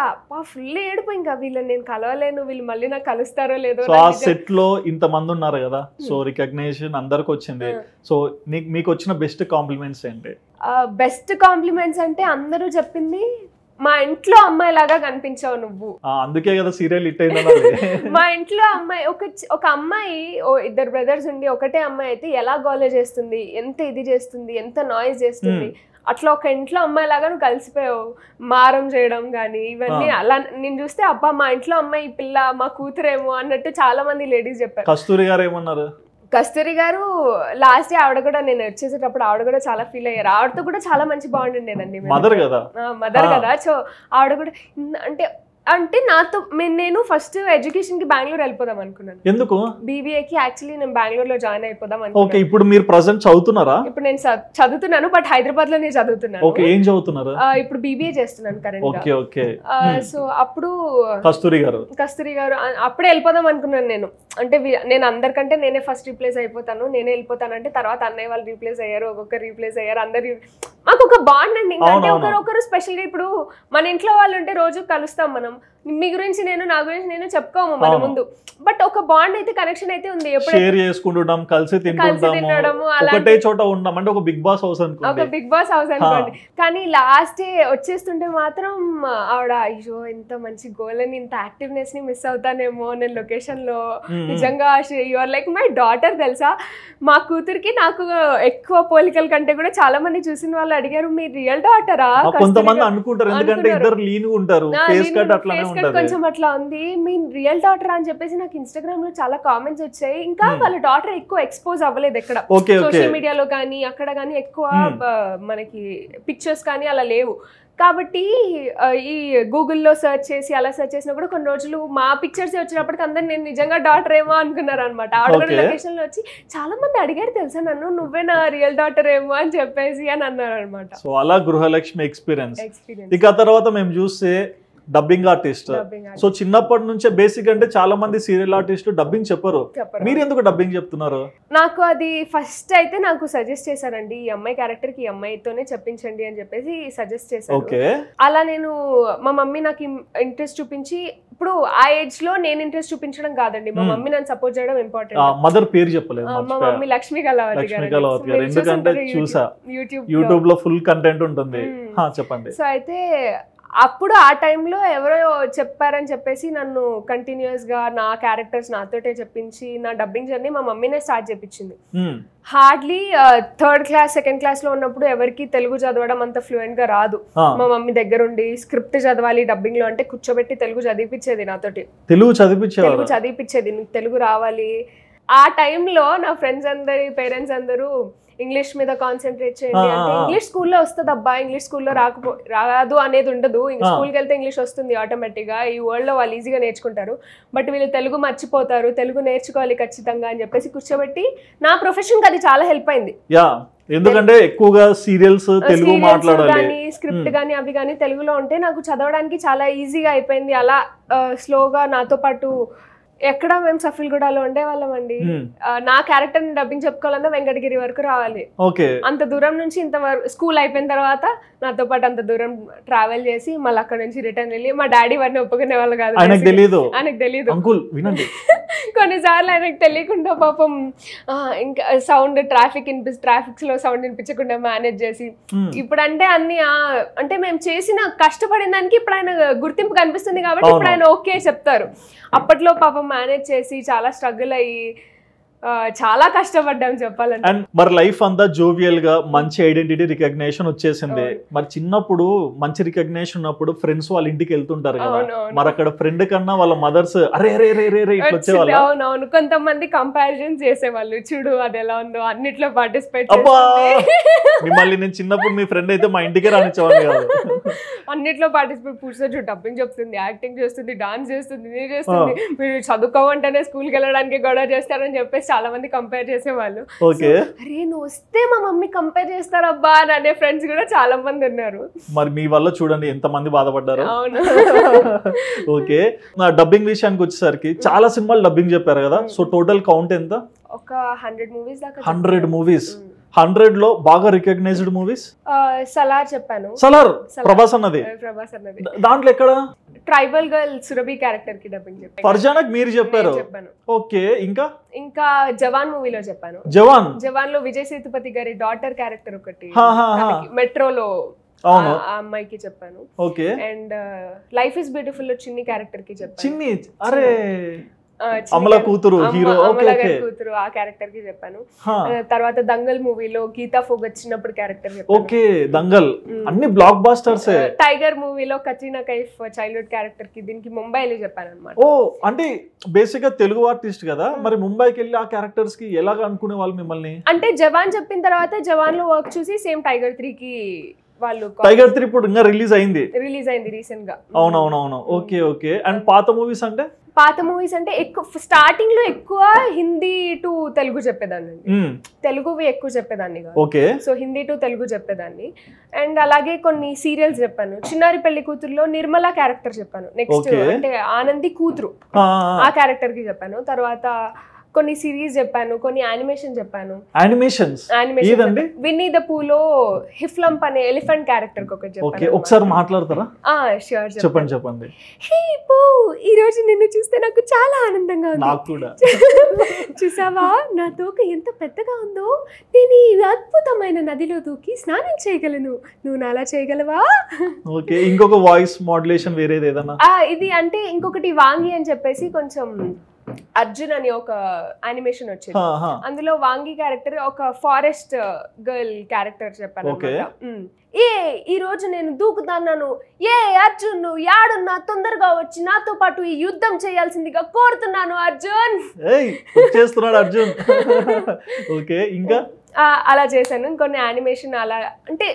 ఫుల్ ఏడుపు, ఇంకా వీళ్ళని నేను కలవలేను, వీళ్ళు మళ్ళీ నాకు కలుస్తారో లేదో. సెట్ లో ఇంత మంది ఉన్నారు కదా, సో రికగ్నైజేషన్ అందరికి వచ్చింది, సో మీకు వచ్చిన బెస్ట్ కాంప్లిమెంట్స్ ఏంటి? బెస్ట్ కాంప్లిమెంట్స్ అంటే అందరూ చెప్పింది, మా ఇంట్లో అమ్మాయి లాగా కనిపించావు నువ్వు, అందుకే కదా సీరియల్ హిట్ అయింది. మా ఇంట్లో అమ్మాయి, ఒక అమ్మాయి, ఇద్దరు బ్రదర్స్ ఉండి ఒకటే అమ్మాయి అయితే ఎలా గోలే చేస్తుంది, ఎంత ఇది చేస్తుంది, ఎంత నాయిస్ చేస్తుంది, అట్లా ఒక ఇంట్లో అమ్మాయి లాగా నువ్వు కలిసిపోయావు. మారం చేయడం కానీ ఇవన్నీ అలా నేను చూస్తే అబ్బా మా ఇంట్లో అమ్మాయి ఈ పిల్ల మా కూతురేమో అన్నట్టు చాలా మంది లేడీస్ చెప్పారు. కస్తూరి గారు ఏమన్నారు? కస్తూరి గారు లాస్ట్ ఆవిడ కూడా, నేను వచ్చేసేటప్పుడు ఆవిడ కూడా చాలా ఫీల్ అయ్యారు. ఆవిడతో కూడా చాలా మంచి బాండ్ ఉండేదండి, మదర్ కదా. సో ఆవిడ కూడా అంటే నాతో నేను ఫస్ట్ ఎడ్యుకేషన్ కి బెంగళూరు వెళ్ళిపోదాం అనుకున్నాను. ఎందుకు? బీబీఏకి యాక్చువల్లీ నేను బెంగళూరులో జాయిన్ అయిపోదాం అనుకున్నాను. ఇప్పుడు మీరు ప్రెజెంట్ చదువుతున్నారా? ఇప్పుడు నేను చదువుతున్నాను, బట్ హైదరాబాద్ లో నేను చదువుతున్నాను. ఏం చదువుతున్నారు? ఇప్పుడు బీబీఏ చేస్తున్నాను కరెంట్ గా. సో అప్పుడు కస్తూరి గారు అప్పుడే వెళ్ళిపోదాం అనుకున్నాను నేను. అంటే నేను అందరికంటే నేనే ఫస్ట్ రీప్లేస్ అయిపోతాను, నేనే వెళ్ళిపోతానంటే తర్వాత అన్నయ్య వాళ్ళు రీప్లేస్ అయ్యారు, ఒక్కొక్కరు రీప్లేస్ అయ్యారు, అందరు మాకు ఒక బాండ్ అండి. అంటే ఒకరు స్పెషల్గా ఇప్పుడు మన ఇంట్లో వాళ్ళు ఉంటే రోజు కలుస్తాం మనం, మీ గురించి నేను నా గురించి నేను చెప్పుకోము మన ముందు, బట్ ఒక బాండ్ అయితే కనెక్షన్ అయితే ఉంది. షేర్ చేసుకుంటాం, కలిసి తినడం, ఒకటే చోట ఉంటాం, అంటే ఒక బిగ్ బాస్ హౌస్ అనుకోండి. కానీ లాస్ట్ వచ్చేస్తుంటే మాత్రం ఆవిడ అయ్యో ఇంత మంచి గోల్ అని, ఇంత యాక్టివ్నెస్ ని మిస్ అవుతానేమో నేను లొకేషన్ లో, నిజంగా you are like my daughter తెలుసా. మా కూతురికి నాకు ఎక్కువ పోలికల కంటే కూడా చాలా మంది చూసిన వాళ్ళు అడిగారు మీ రియల్ డాటరా? కొంతమంది అనుకుంటారు, ఎందుకంటే ఇద్దరు లీన్ ఉంటారు, ఫేస్ కట్ అట్లానే కొంచెం అట్లా ఉంది, మీ రియల్ డాటర్ అని చెప్పేసి నాకు ఇన్స్టాగ్రామ్ లో చాలా కామెంట్స్ వచ్చాయి. ఇంకా వాళ్ళ డాటర్ ఎక్కువ ఎక్స్పోజ్ అవ్వలేదు ఎక్కడ, సోషల్ మీడియాలో కానీ అక్కడ కానీ ఎక్కువ మనకి పిక్చర్స్ కానీ అలా లేవు. కాబట్టి ఈ గూగుల్లో సెర్చ్ చేసి అలా సెర్చ్ చేసినా కూడా కొన్ని రోజులు మా పిక్చర్స్ వచ్చినప్పటికి అందరు నేను నిజంగా డాటర్ ఏమో అనుకున్నారు అనమాట. ఆవిడ కూడా లొకేషన్ లో వచ్చి చాలా మంది అడిగారు తెలుసా నన్ను, నువ్వే నా రియల్ డాటర్ ఏమో అని చెప్పేసి అని అన్నారు అనమాట. సో అలా గృహలక్ష్మి ఎక్స్పీరియన్స్. ఇక తర్వాత మేము చూస్తే డబ్బింగ్ ఆర్టిస్ట్. సో చిన్నప్పటి నుంచే బేసిక్ అంటే చాలా మంది సీరియల్ ఆర్టిస్ట్ డబ్బింగ్ చెప్పరు, మీరు ఎందుకు డబ్బింగ్ చెప్తున్నారు? నాకు అది ఫస్ట్ అయితే నాకు సజెస్ట్ చేశారండి, ఈ అమ్మాయి క్యారెక్టర్ కి ఈ అమ్మాయితోనే చెప్పించండి అని చెప్పేసి సజెస్ట్ చేశారు. అలా నేను మా మమ్మీ నాకు ఇంట్రెస్ట్ చూపించి, ఇప్పుడు ఆ ఏజ్ లో నేను ఇంట్రెస్ట్ చూపించడం కాదండి, మా మమ్మీ నన్ను సపోర్ట్ చేయడం ఇంపార్టెంట్. మదర్ పేరు చెప్పలేదు, మా మమ్మీ లక్ష్మీ కళావతి గారు, ఎందుకంటే చూసా యూట్యూబ్ లో ఫుల్ కంటెంట్ ఉంటుంది. చెప్పండి. సో అయితే అప్పుడు ఆ టైంలో ఎవరో చెప్పారని చెప్పేసి నన్ను కంటిన్యూస్ గా నా క్యారెక్టర్స్ నాతోటే చెప్పించి నా డబ్బింగ్ జర్నీ మా మమ్మీనే స్టార్ట్ చేపించింది. Hardly third class second class లో ఉన్నప్పుడు ఎవరికి తెలుగు చదవడం అంత ఫ్లూయెంట్ గా రాదు. మా మమ్మీ దగ్గరుండి స్క్రిప్ట్ చదవాలి డబ్బింగ్ లో అంటే కూర్చోబెట్టి తెలుగు చదివిపించేది, నాతోటి తెలుగు చదివిపించేది, నీకు తెలుగు రావాలి. ఆ టైంలో నా ఫ్రెండ్స్ అందరి పేరెంట్స్ అందరూ ఇంగ్లీష్ మీద కాన్సన్ట్రేట్ చేయండి అంటే, ఇంగ్లీష్ స్కూల్లో వస్తుంది అబ్బా, ఇంగ్లీష్ స్కూల్లో రాదు అనేది ఉండదు, స్కూల్కి వెళ్తే ఇంగ్లీష్ వస్తుంది ఆటోమేటిక్గా, ఈ వరల్డ్ లో వాళ్ళు ఈజీగా నేర్చుకుంటారు, బట్ వీళ్ళు తెలుగు మర్చిపోతారు, తెలుగు నేర్చుకోవాలి ఖచ్చితంగా అని చెప్పేసి కూర్చోబెట్టి నా ప్రొఫెషన్ కి అది చాలా హెల్ప్ అయింది. ఎందుకంటే ఎక్కువగా సీరియల్స్ తెలుగు మాట్లాడాలి, స్క్రిప్ట్ గానీ అవి కానీ తెలుగులో ఉంటే నాకు చదవడానికి చాలా ఈజీగా అయిపోయింది. అలా స్లోగా నాతో పాటు ఎక్కడ మేము సఫిల్గూడలో ఉండేవాళ్ళం అండి, నా క్యారెక్టర్ ని డబ్బింగ్ చెప్పుకోవాలన్నా వెంకటగిరి వరకు రావాలి. అంత దూరం నుంచి ఇంతవరకు స్కూల్ అయిపోయిన తర్వాత నాతో పాటు అంత దూరం ట్రావెల్ చేసి మళ్ళీ అక్కడ నుంచి రిటర్న్ వెళ్ళి, మా డాడీ వారిని ఒప్పుకునే వాళ్ళు కాదు, ఆయనకు తెలియదు కొన్నిసార్లు ఆయనకు తెలియకుండా పాపం ఇంకా సౌండ్ ట్రాఫిక్స్ లో సౌండ్ వినిపించకుండా మేనేజ్ చేసి ఇప్పుడు అంటే అన్ని అంటే మేము చేసిన కష్టపడిన దానికి ఇప్పుడు ఆయన గుర్తింపు కనిపిస్తుంది కాబట్టి ఇప్పుడు ఆయన ఓకే చెప్తారు. అప్పట్లో పాపం మేనేజ్ చేసి చాలా స్ట్రగుల్ అయ్యి చాలా కష్టపడ్డాం చెప్పాలంటే. అండ్ మరి లైఫ్ అంతా జోవియల్ గా మంచి ఐడెంటిటీ రికగ్నేషన్ వచ్చేసింది. మరి చిన్నప్పుడు మంచి రికగ్నేషన్ ఉన్నప్పుడు ఫ్రెండ్స్ వాళ్ళ ఇంటికి వెళ్తుంటారు కదా, మరి అక్కడ ఫ్రెండ్ కన్నా వాళ్ళ మదర్స్ అరే రే రే రే రే వచ్చేవాళ్ళు. అవునవును, కొంతమంది కంపారిజన్ చేసేవాళ్ళు, చూడు అది ఎలా ఉందో అన్నిట్లో పార్టిసిపేట్. మిమ్మల్ని నేను చిన్నప్పుడు మీ ఫ్రెండ్ అయితే మా ఇంటికే రానిచ్చేవాళ్ళు కాదు. అన్నిట్లో పార్టిసిపేట్ కూర్చొని డబ్బింగ్ చెప్తుంది, యాక్టింగ్ చేస్తుంది, డాన్స్ చేస్తుంది, ఇది చేస్తుంది, మీరు చదువుకోమంటేనే స్కూల్కి వెళ్ళడానికి గొడవ చేస్తారని చెప్పేసి చాలా మంది కంపేర్ చేసేవాళ్ళు. అరే నువ్వు వస్తే మా మమ్మీ కంపేర్ చేస్తారబ్బా అని అనే ఫ్రెండ్స్ కూడా చాలా మంది ఉన్నారు. మరి మీ వల్ల చూడండి ఎంత మంది బాధపడ్డారు. అవును. ఓకే, నా డబ్బింగ్ విషయానికి వచ్చేసరికి చాలా సినిమాలు డబ్బింగ్ చెప్పారు కదా, సో టోటల్ కౌంట్ ఎంత? ఒక 100 మూవీస్ దాకా. 100 మూవీస్. 100 లో బాగా రికగ్నైజ్డ్ మూవీస్ సలార్ చెప్పాను. సలార్ ప్రభాస్ అన్నది. దాంట్లో ఎక్కడ? ట్రైబల్ గర్ల్ సురభి క్యారెక్టర్ కి డబ్బింగ్ చెప్పాను. ఫర్జానాకి మీరు చెప్పారు. ఓకే, ఇంకా జవాన్ మూవీలో చెప్పాను. జవాన్ లో విజయ్ సేతుపతి గారి డాటర్ క్యారెక్టర్ ఒకటి మెట్రోలో ఆ అమ్మాయికి చెప్పాను. Okay. And life is beautiful లో చిన్ని క్యారెక్టర్ కి చెప్పాను. చిన్ని, అరే అమల కూతురు హీరో, కూతురు ఆ క్యారెక్టర్ కి చెప్పాను. తర్వాత దంగల్ మూవీలో గీతా ఫోగ్ వచ్చినప్పుడు క్యారెక్టర్ చెప్పాను. ఓకే, దంగల్ అన్ని బ్లాక్ బాస్టర్స్. టైగర్ మూవీలో కత్రినా కైఫ్ చైల్డ్హుడ్ క్యారెక్టర్ కి దీనికి ముంబైలో చెప్పాను అన్నమాట. ఓ, అంటే బేసిక్ గా తెలుగు ఆర్టిస్ట్ కదా, మరి ముంబైకి వెళ్ళి ఆ క్యారెక్టర్స్ కి ఎలాగ అనుకునే వాళ్ళు మిమ్మల్ని? అంటే జవాన్ చెప్పిన తర్వాత జవాన్ లో వర్క్ చూసి సేమ్ టైగర్ 3 కి వాళ్ళు. టైగర్ 3 ఇప్పుడు ఇంకా రిలీజ్ అయింది రీసెంట్ గా. అవునవునవును. Okay okay. అండ్ పాత మూవీస్ అంటే ఎక్కువ స్టార్టింగ్ లో ఎక్కువ హిందీ టు తెలుగు చెప్పేదాన్ని, తెలుగువి ఎక్కువ చెప్పేదాన్ని కాదు. Okay. So Hindi to Telugu చెప్పేదాన్ని. అండ్ అలాగే కొన్ని సీరియల్స్ చెప్పాను. చిన్నారి పెళ్లి కూతురులో నిర్మలా క్యారెక్టర్ చెప్పాను. నెక్స్ట్ అంటే ఆనంది కూతురు ఆ క్యారెక్టర్ కి చెప్పాను. తర్వాత కొన్ని సిరీస్ చెప్పాను, కొన్ని యానిమేషన్ చెప్పాను. విన్నీ ద పూలో హిఫ్లంప్ అనే ఎలిఫెంట్ క్యారెక్టర్ కి ఒకటి చెప్పాను. ఒకసారి మాట్లాడతారా? ష్యూర్, చెప్పండి. హే పూ, ఈ రోజు నిన్ను చూస్తే నాకు చాలా ఆనందంగా ఉంది. నాకు కూడా. చూసావా నా తోక ఎంత పెద్దగా ఉందో, నేను ఈ అద్భుతమైన నదిలో దూకి స్నానం చేయగలను, నువ్వు నాలా చేయగలవా? ఓకే. ఇంకొక వాయిస్ మాడ్యులేషన్ వేరేది ఏదన్నా? ఇది అంటే ఇంకొకటి వాంగి అని చెప్పేసి కొంచెం అర్జున్ అని ఒక యానిమేషన్ వచ్చింది. అందులో వాంగి క్యారెక్టర్ ఒక ఫారెస్ట్ గర్ల్ క్యారెక్టర్ చెప్పాను. ఈ రోజు నేను దూకుతాను, అర్జున్ నువ్వు యాడున్నా తొందరగా వచ్చి నాతో పాటు ఈ యుద్ధం చేయాల్సిందిగా కోరుతున్నాను అర్జున్. చేస్తున్నాడు అర్జున్. ఓకే, ఇంకా అలా చేశాను. ఇంకొన్ని యానిమేషన్ అలా అంటే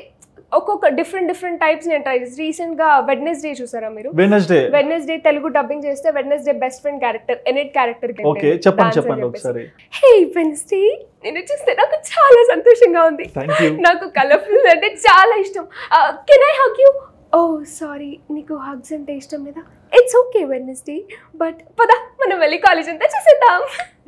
ఒక్కొక్క డిఫరెంట్ టైప్స్ నేను ట్రై చేసి. రీసెంట్ గా వెడ్నెస్డే చూసారా మీరు? వెడ్నెస్డే తెలుగు డబ్బింగ్ చేస్తే Wednesday best friend character Enid character కి. ఓకే, చెప్పండి ఒకసారి. హే వెడ్నెస్డే, నేను చూస్తే నాకు చాలా సంతోషంగా ఉంది. నాకు కలర్ఫుల్ అంటే చాలా ఇష్టం. Can I hug you? Oh sorry, నీకు హగ్స్ అంటే ఇష్టం లేదా? ఇట్స్ ఓకే వెడ్నెస్డే, బట్ పద మనం వెళ్ళి కాలేజ్ అంతా చూసేద్దాం.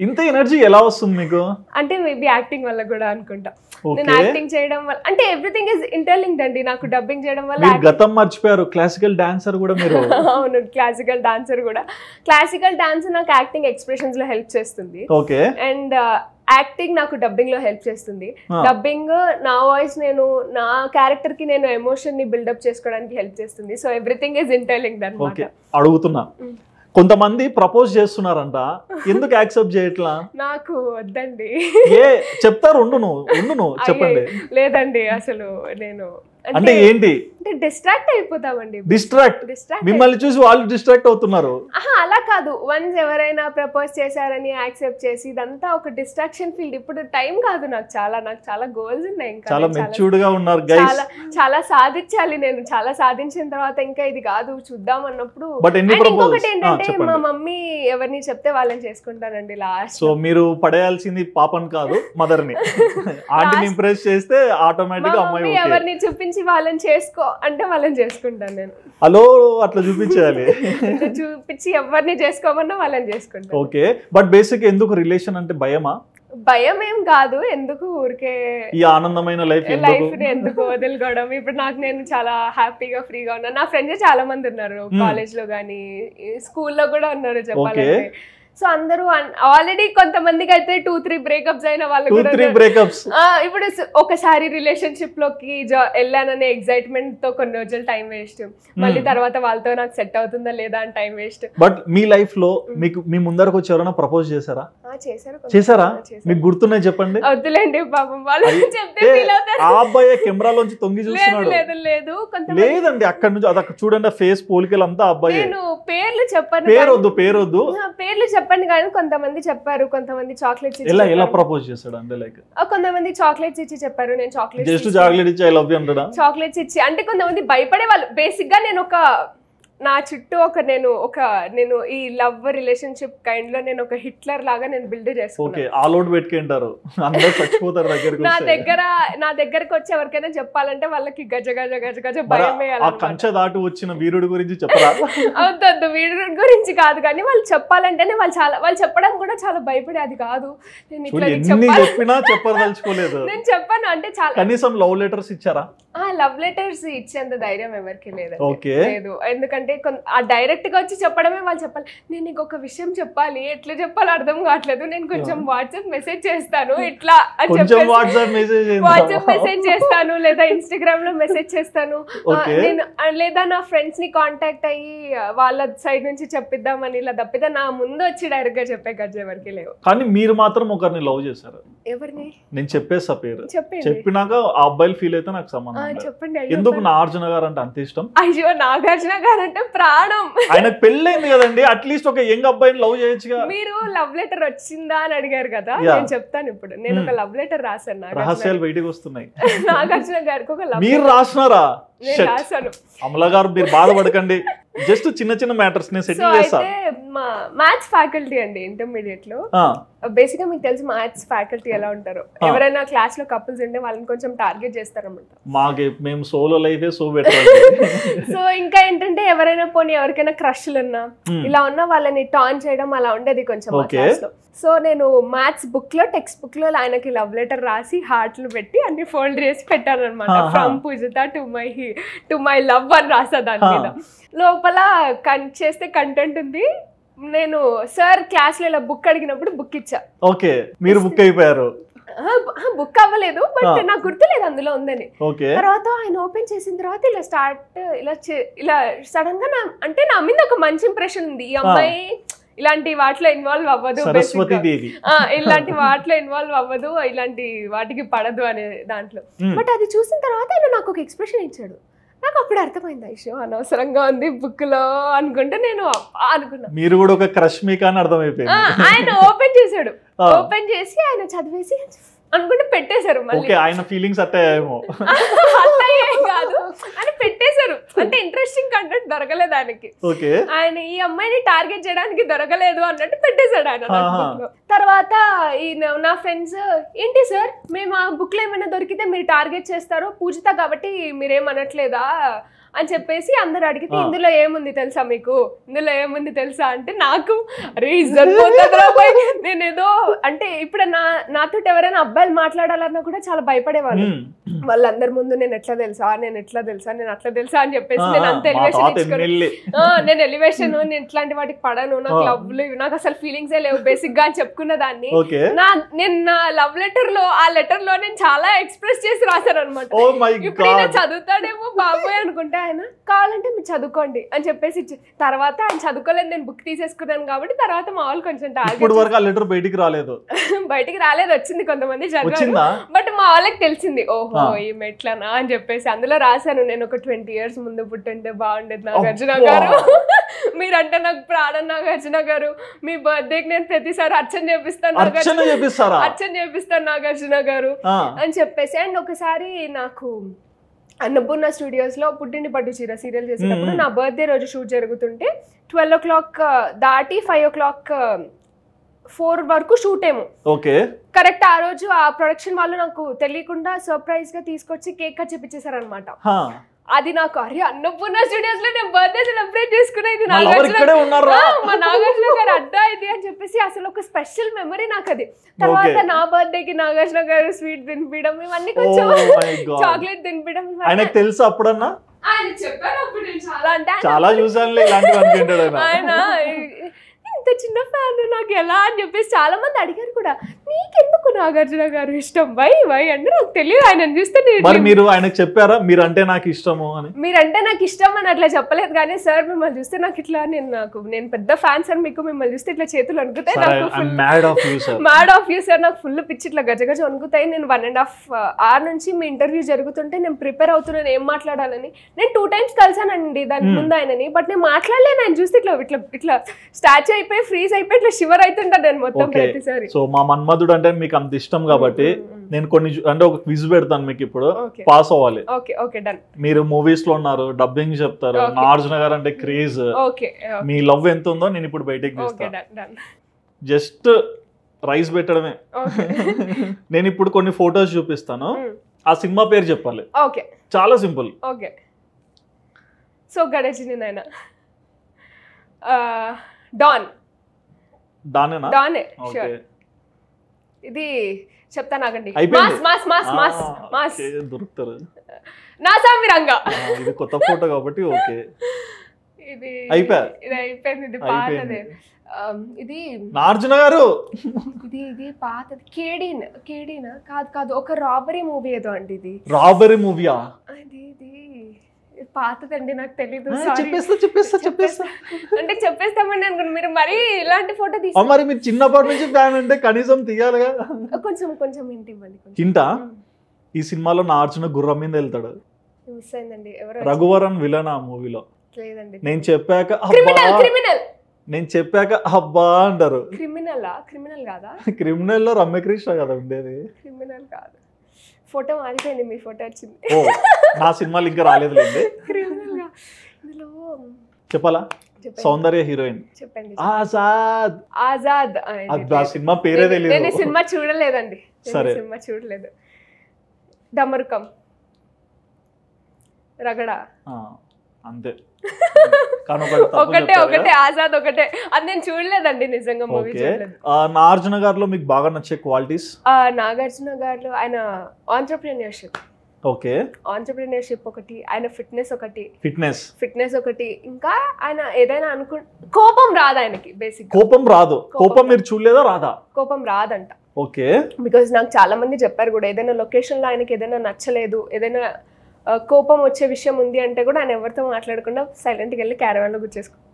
ఇంత ఎనర్జీ ఎలా వస్తుంది మీకు? అంటే మేబీ యాక్టింగ్ వల్ల కూడా అనుకుంటా. నేను యాక్టింగ్ చేయడం వల్ల అంటే ఎవ్రీథింగ్ ఇస్ ఇంటర్లింక్డ్ అండి. నాకు డబ్బింగ్ చేయడం వల్ల గతం మర్చిపోయారు. క్లాసికల్ డాన్సర్ కూడా మీరు. అవును, క్లాసికల్ డాన్సర్ కూడా. క్లాసికల్ డాన్స్ నాకు యాక్టింగ్ ఎక్స్ప్రెషన్స్ లో హెల్ప్ చేస్తుంది. ఓకే. అండ్ యాక్టింగ్ నాకు డబ్బింగ్ లో హెల్ప్ చేస్తుంది. డబ్బింగ్ నా వాయిస్ నేను నా క్యారెక్టర్ కి నేను ఎమోషన్ ని బిల్డప్ చేసుకోవడానికి హెల్ప్ చేస్తుంది. సో ఎవ్రీథింగ్ ఇస్ ఇంటర్లింక్డ్ అన్నమాట. అడుగుతున్నా, కొంతమంది ప్రపోజ్ చేస్తున్నారంట, ఎందుకు యాక్సెప్ట్ చేయట్లా? నాకు వద్దండి. చెప్తారు, ఉండు చెప్పండి. లేదండి, అసలు నేను అంటే ఏంటి డిస్ట్రాక్ట్ అయిపోతామండి. మిమ్మల్ని చూసి వాళ్ళు డిస్ట్రాక్ట్ అవుతున్నారు. అలా కాదు, వన్స్ ఎవరైనా ప్రపోజ్ చేశారని యాక్సెప్ట్ చేసి ఇదంతా ఒక డిస్ట్రాక్షన్ ఫీల్డ్. ఇప్పుడు టైం కాదు, నాకు చాలా గోల్స్ ఉన్నాయి. ఇంకా చాలా మెచ్యూర్డ్ గా ఉన్నారు, చాలా సాధించాలి. నేను చాలా సాధించిన తర్వాత ఇంకా ఇది కాదు చూద్దాం అన్నప్పుడు. ఇంకొకటి ఏంటంటే మా మమ్మీ ఎవరిని చెప్తే వాళ్ళని చేసుకుంటానండి లాస్ట్. సో మీరు పడేయాల్సింది పాపని కాదు, మదర్ ని. ఆంటీని ఇంప్రెస్ చేస్తే ఆటోమేటిక్ గా అమ్మాయి ఎవరిని చూపించి వాళ్ళని చేసుకో అంటే వాళ్ళని చేసుకుంటాను నేను. హలో అట్లా చూపించాలి. చూపించి ఎవరిని చేసుకోమన్నా వాళ్ళని చేసుకుంటాను. ఓకే, బట్ బేసిక్ ఎందుకు రిలేషన్ అంటే భయమా? భయం ఏం కాదు, ఎందుకు ఊరికే ఈ ఆనందమైన లైఫ్ ఎందుకు వదులుకోవడం. ఇప్పుడు నేను చాలా హ్యాపీగా ఫ్రీగా ఉన్నాను. నా ఫ్రెండ్స్ చాలా మంది ఉన్నారు, కాలేజ్ లో గానీ స్కూల్లో కూడా ఉన్నారు చెప్పాలంటే. సో అందరూ ఆల్రెడీ కొంతమందికి అయితే 2-3 బ్రేకప్స్ అయిన వాళ్ళు కూడా 2-3 బ్రేకప్స్. ఇప్పుడు ఒకసారి రిలేషన్షిప్ లోకి వెళ్ళాననే ఎక్సైట్మెంట్ తో కొన్ని రోజులు టైం వేస్ట్, మళ్ళీ తర్వాత వాళ్ళతో నాకు సెట్ అవుతుందా లేదా అని time waste. But me life లో మీకు మీ ముందరకు వచ్చి ఎవరైనా ప్రపోజ్ చేశారా? చేశారా? మీకు గుర్తున్నాయి చెప్పండి. వద్దులేండి పాపం, వాళ్ళు చెప్తే ఫీల్ అవుతారు. ఆ అబ్బాయి కెమెరాలోంచి తొంగి చూస్తున్నాడు. లేదు లేదండి, అక్కడ నుంచి అది అక్కడ చూడండి, ఫేస్ పోలికలు అంతా అబ్బాయి. నేను పేర్లు చెప్పను, పేరొద్దు పేర్లు చెప్పండి కానీ కొంతమంది చెప్పారు, కొంతమంది చాక్లెట్స్ ఎలా ప్రపోజ్ చేశాడు అంటే లైక్ కొంతమంది చాక్లెట్స్ ఇచ్చి చెప్పారు. నేను జస్ట్ చాక్లెట్ ఇచ్చి ఐ లవ్ యు అంటాడా? చాక్లెట్స్ ఇచ్చి అంటే కొంతమంది భయపడే వాళ్ళు. బేసిక్ గా నేను నా చుట్టూ నేను ఈ లవ్ రిలేషన్షిప్ కైండ్ లో నేను ఒక హిట్లర్ లాగా నేను బిల్డ్ చేసుకున్నాను. ఆల్ అవుట్ పెట్టుకుంటారు, అందరూ చచ్చిపోతారు దగ్గరికి. నా దగ్గరకు వచ్చి ఎవరికైనా చెప్పాలంటే వాళ్ళకి గజ గజ గజ గజ భయం వేయాలి. ఆ కంచె దాటి వచ్చిన వీరుడి గురించి చెప్పరా? అవుతుంది, వీరుడి గురించి కాదు కానీ వాళ్ళు చెప్పాలంటేనే వాళ్ళు చెప్పడం కూడా చాలా భయపడేది కాదు. నేను చెప్పినా చెప్పదలుచుకోలేదు. నేను చెప్పాను అంటే చాలా. కనీసం లవ్ లెటర్స్ ఇచ్చారా? లవ్ లెటర్స్ ఇచ్చేంత ధైర్యం ఎవరికి లేదు. ఎందుకంటే డైరెక్ట్ గా వచ్చి చెప్పడమే వాళ్ళు చెప్పాలి. నేను నీకు ఒక విషయం చెప్పాలి, ఎట్లా చెప్పాలి అర్థం కావట్లేదు, నేను కొంచెం వాట్సాప్ మెసేజ్ చేస్తాను ఇట్లా అని చెప్పి వాట్సాప్ మెసేజ్ చేస్తాను, లేదా ఇన్స్టాగ్రామ్ లో మెసేజ్ చేస్తాను, నేను లేదా నా ఫ్రెండ్స్ ని కాంటాక్ట్ అయ్యి వాళ్ళ సైడ్ నుంచి చెప్పిద్దామని, ఇలా తప్పితే నా ముందు వచ్చి డైరెక్ట్ గా చెప్పే గజ్జ ఎవరికి లేవు. కానీ మీరు మాత్రం ఒకరిని లవ్ చేశారు. ఎవరిని? నేను చెప్పేస్తా పేరు, చెప్పినాక ఆ అబ్బాయిలు ఫీల్ అయితే నాకు సంబంధం. చెప్పండి. ఎందుకు నాగార్జున గారు అంటే అంత ఇష్టం? అయ్యో, నాగార్జున గారు అంటే ప్రాణం. ఆయనకు పెళ్ళైంది కదండి, అట్లీస్ట్ ఒక యంగ్ అబ్బాయిని లవ్ చేయొచ్చుగా. మీరు లవ్ లెటర్ వచ్చిందా అని అడిగారు కదా, నేను చెప్తాను ఇప్పుడు. నేను ఒక లవ్ లెటర్ రాశాను. రహస్యాలు బయటకు వస్తున్నాయి. నాగార్జున గారికి ఒక లవ్. మీరు రాసినారా? రాశాను. అమలా గారు మీరు బాధపడకండి, జస్ట్ చిన్న చిన్న మ్యాటర్స్ నేను సెటిల్ చేస్తాను. మ్యాథ్స్ ఫ్యాకల్టీ అండి ఇంటర్మీడియట్ లో. బేసిక్ గా మీకు తెలుసు మ్యాథ్స్ ఫ్యాకల్టీ ఎలా ఉంటారు, ఎవరైనా క్లాస్ లో కపుల్స్ ఉంటే వాళ్ళని కొంచెం టార్గెట్ చేస్తారన్నమాట. మేము సోలో లైఫే సో బెటర్. సో ఇంకా ఏంటంటే ఎవరైనా పోనీ ఎవరికైనా క్రష్లు ఉన్నా ఇలా ఉన్నా వాళ్ళని టాన్ చేయడం అలా ఉండేది కొంచెం క్లాస్ లో. సో నేను మ్యాథ్స్ బుక్ లో టెక్స్ట్ బుక్ లో ఆయనకి లవ్ లెటర్ రాసి హార్ట్లు పెట్టి అన్ని ఫోల్డ్ చేసి పెట్టాను అనమాట. From Pujitha to my love అని రాసా దాని మీద. లోపల చేస్తే కంటెంట్ ఉంది. నేను సార్ క్లాస్ లో ఇలా బుక్ అడిగినప్పుడు బుక్ ఇచ్చా. ఓకే, మీరు బుక్ అయిపోయారు. బుక్ అవ్వలేదు, బట్ నాకు గుర్తులేదు అందులో ఉందని. తర్వాత ఆయన ఓపెన్ చేసిన తర్వాత ఇలా సడన్ గా అంటే నా మీద ఒక మంచి ఇంప్రెషన్ ఉంది. ఈ అమ్మాయి ఇలాంటి వాటిలో ఇన్వాల్వ్ అవ్వదు, ఇలాంటి వాటిలో ఇన్వాల్వ్ అవ్వదు, ఇలాంటి వాటికి పడదు అనే దాంట్లో. బట్ అది చూసిన తర్వాత ఆయన నాకు ఒక ఎక్స్ప్రెషన్ ఇచ్చాడు. నాకు అప్పుడు అర్థమైంది, విషయం అనవసరంగా ఉంది బుక్ లో అనుకుంటే నేను అనుకున్నా. మీరు కూడా ఒక క్రష్ మీకు అని అర్థమైపోయింది. ఆయన ఓపెన్ చేశాడు, ఓపెన్ చేసి ఆయన చదివేసి అనుకుంటే పెట్టేశారు. మళ్ళీ ఆయన ఫీలింగ్స్ అట్టాయేమో కాదు అని పెట్టేశారు. అంటే ఇంట్రెస్టింగ్ కంటెంట్ దొరకలేదు ఆయనకి. ఆయన ఈ అమ్మాయిని టార్గెట్ చేయడానికి దొరకలేదు అన్నట్టు పెట్టేశాడు ఆయన. తర్వాత ఈ నా ఫ్రెండ్స్, ఏంటి సార్ మేము ఆ బుక్ లో ఏమైనా దొరికితే మీరు టార్గెట్ చేస్తారు, పూజిత కాబట్టి మీరేమనట్లేదా అని చెప్పేసి అందరు అడిగితే ఇందులో ఏముంది తెలుసా మీకు, ఇందులో ఏముంది తెలుసా అంటే నాకు నేనేదో అంటే ఇప్పుడు నాతో ఎవరైనా అబ్బాయిలు మాట్లాడాలన్నా కూడా చాలా భయపడేవాళ్ళు. వాళ్ళందరి ముందు నేను ఎట్లా తెలుసా నేను అట్లా తెలుసా అని చెప్పేసి నేను అంత ఎలివేషన్ ఇచ్చుకొని నేను ఎలివేషన్ నేను ఇట్లాంటి వాటికి పడను, నాకు లవ్లు నాకు అసలు ఫీలింగ్సే లేవు బేసిక్ గా అని చెప్పుకున్న దాన్ని నేను నా లవ్ లెటర్ లో ఆ లెటర్ లో నేను చాలా ఎక్స్ప్రెస్ చేసి రాశాను అనమాట. ఇప్పుడు ఈయన చదువుతాడేమో బాబోయ్ అనుకుంటే ఆయన కావాలంటే మీరు చదువుకోండి అని చెప్పేసి తర్వాత ఆయన చదువుకోలేదు, నేను బుక్ తీసేసుకున్నాను కాబట్టి తర్వాత మా వాళ్ళు కొంచెం బయటికి రాలేదు, వచ్చింది కొంతమంది చదివారు. బట్ మా వాళ్ళకి తెలిసింది ఓహో ఈమె ఎట్లానా అని చెప్పేసి అందులో రాశాను. నేను ఒక 20 years ముందు పుట్టుంటే బాగుండేది నాగార్జున గారు, మీరంటే నాకు ప్రాణం నాగార్జున గారు, మీ బర్త్డేకి నేను ప్రతిసారి అర్చన చేపిస్తాను నాగార్జున గారు అని చెప్పేసి. అండ్ ఒకసారి నాకు అన్నపూర్ణ స్టూడియోస్ లో పుట్టింటి పట్టు చీర సీరియల్ చేసేటప్పుడు నా బర్త్డే రోజు షూట్ జరుగుతుంటే 12 o'clock దాటి 5 o'clock 4 వరకు షూట్ ఏమో కరెక్ట్. ఆ రోజు ఆ ప్రొడక్షన్ వాళ్ళు నాకు తెలియకుండా సర్ప్రైజ్ గా తీసుకొచ్చి కేక్ కట్ చేపించేశారు అనమాట. అది నాకు అరే అన్నపూర్ణ స్టూడియోస్ లో నేను బర్త్డే సెలబ్రేట్ చేసుకునేది మా నాగార్జున గారు అడ్డా ఇది అని చెప్పేసి అసలు ఒక స్పెషల్ మెమరీ నాకు అది. తర్వాత నా బర్త్డేకి నాగార్జున గారు స్వీట్ తినిపించడం ఇవన్నీ కొంచెం చాక్లెట్ తినిపించడం ఆయనకు తెలుసు అప్పుడన్నా ఆయన చెప్పారు. అప్పుడు నేను చాలా అంటే చాలా చూసాను ఆయన ఇంత చిన్న ఫ్యాన్ నాకు ఎలా అని చెప్పేసి చాలా మంది అడిగారు కూడా, నీకెందుకు నాగార్జున గారు ఇష్టం వై అంటే నాకు తెలియదు, ఆయన చూస్తే మీరు ఆయనకు చెప్పారా మీరంటే నాకు ఇష్టము అని? మీరంటే నాకు ఇష్టం అని అట్లా చెప్పలేదు, కానీ సార్ మిమ్మల్ని చూస్తే నాకు ఇట్లా నేను పెద్ద ఫ్యాన్ సార్, మీకు మిమ్మల్ని చూస్తే ఇట్లా చేతులు వణుకుతాయి, నాకు మ్యాడ్ ఆఫ్ యూ సార్, నాకు ఫుల్ పిచ్చి ఇట్లా గజగజ వణుకుతాయి. నేను 1.5 hour నుంచి మీ ఇంటర్వ్యూ జరుగుతుంటే నేను ప్రిపేర్ అవుతున్నాను ఏం మాట్లాడాలని. నేను 2 times కలిసానండి దానికి ముందు ఆయనని, బట్ నేను మాట్లాడలేను. ఆయన చూస్తే ఇట్లా ఇట్లా ఇట్లా స్టాచ్యూ అయిపోయి ఫ్రీజ్ అయిపోయి ఇట్లా షివర్ అవుతుంటాను నేను మొత్తం ప్రతిసారి. సో మా మన్మధుడు అంటే మీకు అంత ఇష్టం కాబట్టి నేను కొన్ని అంటే ఒక క్విజ్ పెడతాను మీకు, ఇప్పుడు పాస్ అవ్వాలి. Okay done. మీరు మూవీస్ లో ఉన్నారు, డబ్బింగ్ చెప్తారు, నాగార్జున గారు అంటే క్రేజ్, మీ లవ్ ఎంత ఉందో నేను ఇప్పుడు బయటకు తీస్తాను. జస్ట్ రైస్ పెట్టడమే. నేను ఇప్పుడు కొన్ని ఫొటోస్ చూపిస్తాను, ఆ సినిమా పేరు చెప్పాలి. ఓకే, చాలా సింపుల్. ఓకే, సో గడేజిని నాయన డానే షూర్. ఇది చెప్తా నాగండి, మాస్ దొరుకుతారు నా సామిరంగా. ఇది కొత్త ఫోటో కాబట్టి ఓకే, ఇది అయిపోయింది. ఇది పాతదే. ఇది నాగార్జున గారు ఇది పాతది. కేడీనా కాదు ఒక రాబరీ మూవీ ఏదో అండి. ఇది రాబరీ మూవీయా? ఇది పాతదండి, నాకు తెలీదు. చెప్పేస్తా అంటే చెప్పేస్తామని అనుకున్నా, మీరు మరీ ఇలాంటి ఫోటో తీసి. మరి మీరు చిన్నప్పటి నుంచి ఫ్యాన్ అంటే కనీసం తీయాలిగా. కొంచెం ఇంటి ఇవ్వండి. ఇంటా? ఈ సినిమాలో నాగార్జున గుర్రం మీద వెళ్తాడు. మిస్ అయిందండి. ఎవరు? రఘువరన్ విలన్ ఆ మూవీలో. లేదండి. నేను చెప్పాక అబ్బా అంటారు. క్రిమినల్ కాదా? క్రిమినల్ లో రమ్యకృష్ణ కదా ఉండేది. క్రిమినల్ కాదు. ఫోటో మారిపోయింది, మీ ఫోటో వచ్చింది. ఓ, నా సినిమాలు ఇంకా రాలేదులేండి. చెప్పాలా? సౌందర్య హీరోయిన్. చెప్పండి. ఆజాద్. ఆ సినిమా పేరే తెలియదు. నేను సినిమా చూడలేదండి. సినిమా చూడలేదు. డమరుకం, రగడ, అంతే. ఒకటే ఆజాద్ ఒకటే, అది నేను చూడలేదండి నిజంగా, మూవీ చూడలేదు. నాగార్జున గారిలో మీకు బాగా నచ్చే క్వాలిటీస్? నాగార్జున గారిలో ఆయన ఆంటర్‌ప్రెన్యూర్‌షిప్. ఓకే, ఆంటర్‌ప్రెన్యూర్‌షిప్ ఒకటి, ఆయన ఫిట్నెస్ ఒకటి, ఇంకా ఆయన ఏదైనా కోపం రాదు ఆయనకి. బేసిక్ కోపం రాదు. కోపం మీరు చూడలేదా? రాదా? కోపం రాదంట. ఓకే, బికాజ్ నాకు చాలా మంది చెప్పారు కూడా, ఏదైనా లొకేషన్ లో ఆయనకి ఏదైనా నచ్చలేదు, ఏదైనా కోపం వచ్చే విషయం ఉంది అంటే కూడా ఆయన ఎవరితో మాట్లాడకుండా సైలెంట్గా వెళ్ళి క్యారవాన్ లో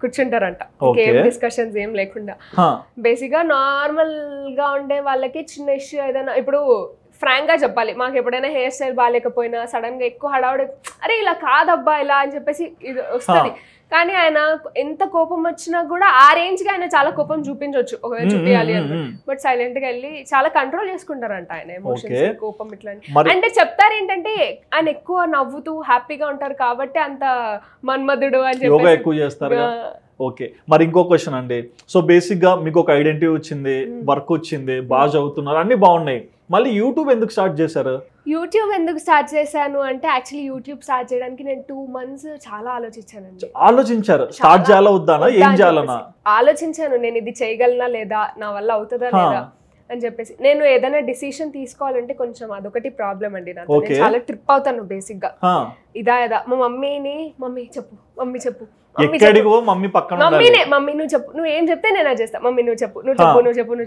కూర్చుంటారంట. ఏం డిస్కషన్స్ ఏం లేకుండా. బేసిక్ గా నార్మల్ గా ఉండే వాళ్ళకి చిన్న ఇష్యూ ఏదైనా, ఇప్పుడు ఫ్రాంక్ గా చెప్పాలి, మాకు ఎప్పుడైనా హెయిర్ స్టైల్ బాగాలేకపోయినా సడన్ గా ఎక్కువ హడావుడి, అరే ఇలా కాదబ్బా ఇలా అని చెప్పేసి ఇది వస్తుంది. కానీ ఆయన ఎంత కోపం వచ్చినా కూడా ఆ రేంజ్ గా ఆయన చాలా కోపం చూపించవచ్చు ఒకవేళ చూపించాలి అని, బట్ సైలెంట్ గా వెళ్ళి చాలా కంట్రోల్ చేసుకుంటారంట ఆయన ఎమోషన్స్, కోపం ఇట్లా. అంటే చెప్తారు ఏంటంటే ఆయన ఎక్కువ నవ్వుతూ హ్యాపీగా ఉంటారు కాబట్టి అంత మన్మధుడు అని చెప్పి. ఓకే, మరి ఇంకో క్వశ్చన్ అండి. సో బేసిక్ గా మీకు ఒక ఐడెంటిటీ వచ్చింది, వర్క్ వచ్చింది, బాగా చదువుతున్నారు, అన్ని బాగున్నాయి, మళ్ళీ యూట్యూబ్ ఎందుకు స్టార్ట్ చేశారు? యూట్యూబ్ ఎందుకు స్టార్ట్ చేశాను అంటే, యాక్చువల్లీ యూట్యూబ్ స్టార్ట్ చేయడానికి నేను 2 months చాలా ఆలోచించానండి. ఆలోచించారు స్టార్ట్ చేయాలా వద్దానా, ఏం చేయాలన్నా ఆలోచించాను. నేను ఇది చేయగలనా లేదా, నా వల్ల అవుతుందా లేదా అని చెప్పేసి. నేను ఏదైనా డిసిషన్ తీసుకోవాలంటే కొంచెం అదొకటి ప్రాబ్లం అండి నాకు. నేను చాలా ట్రిప్ అవుతాను బేసిక్ గా. ఇదా మా మమ్మీ చెప్పు మమ్మీ నువ్వు చెప్పు, నువ్వు ఏం చెప్తే నేను అది చేస్తా, మమ్మీ నువ్వు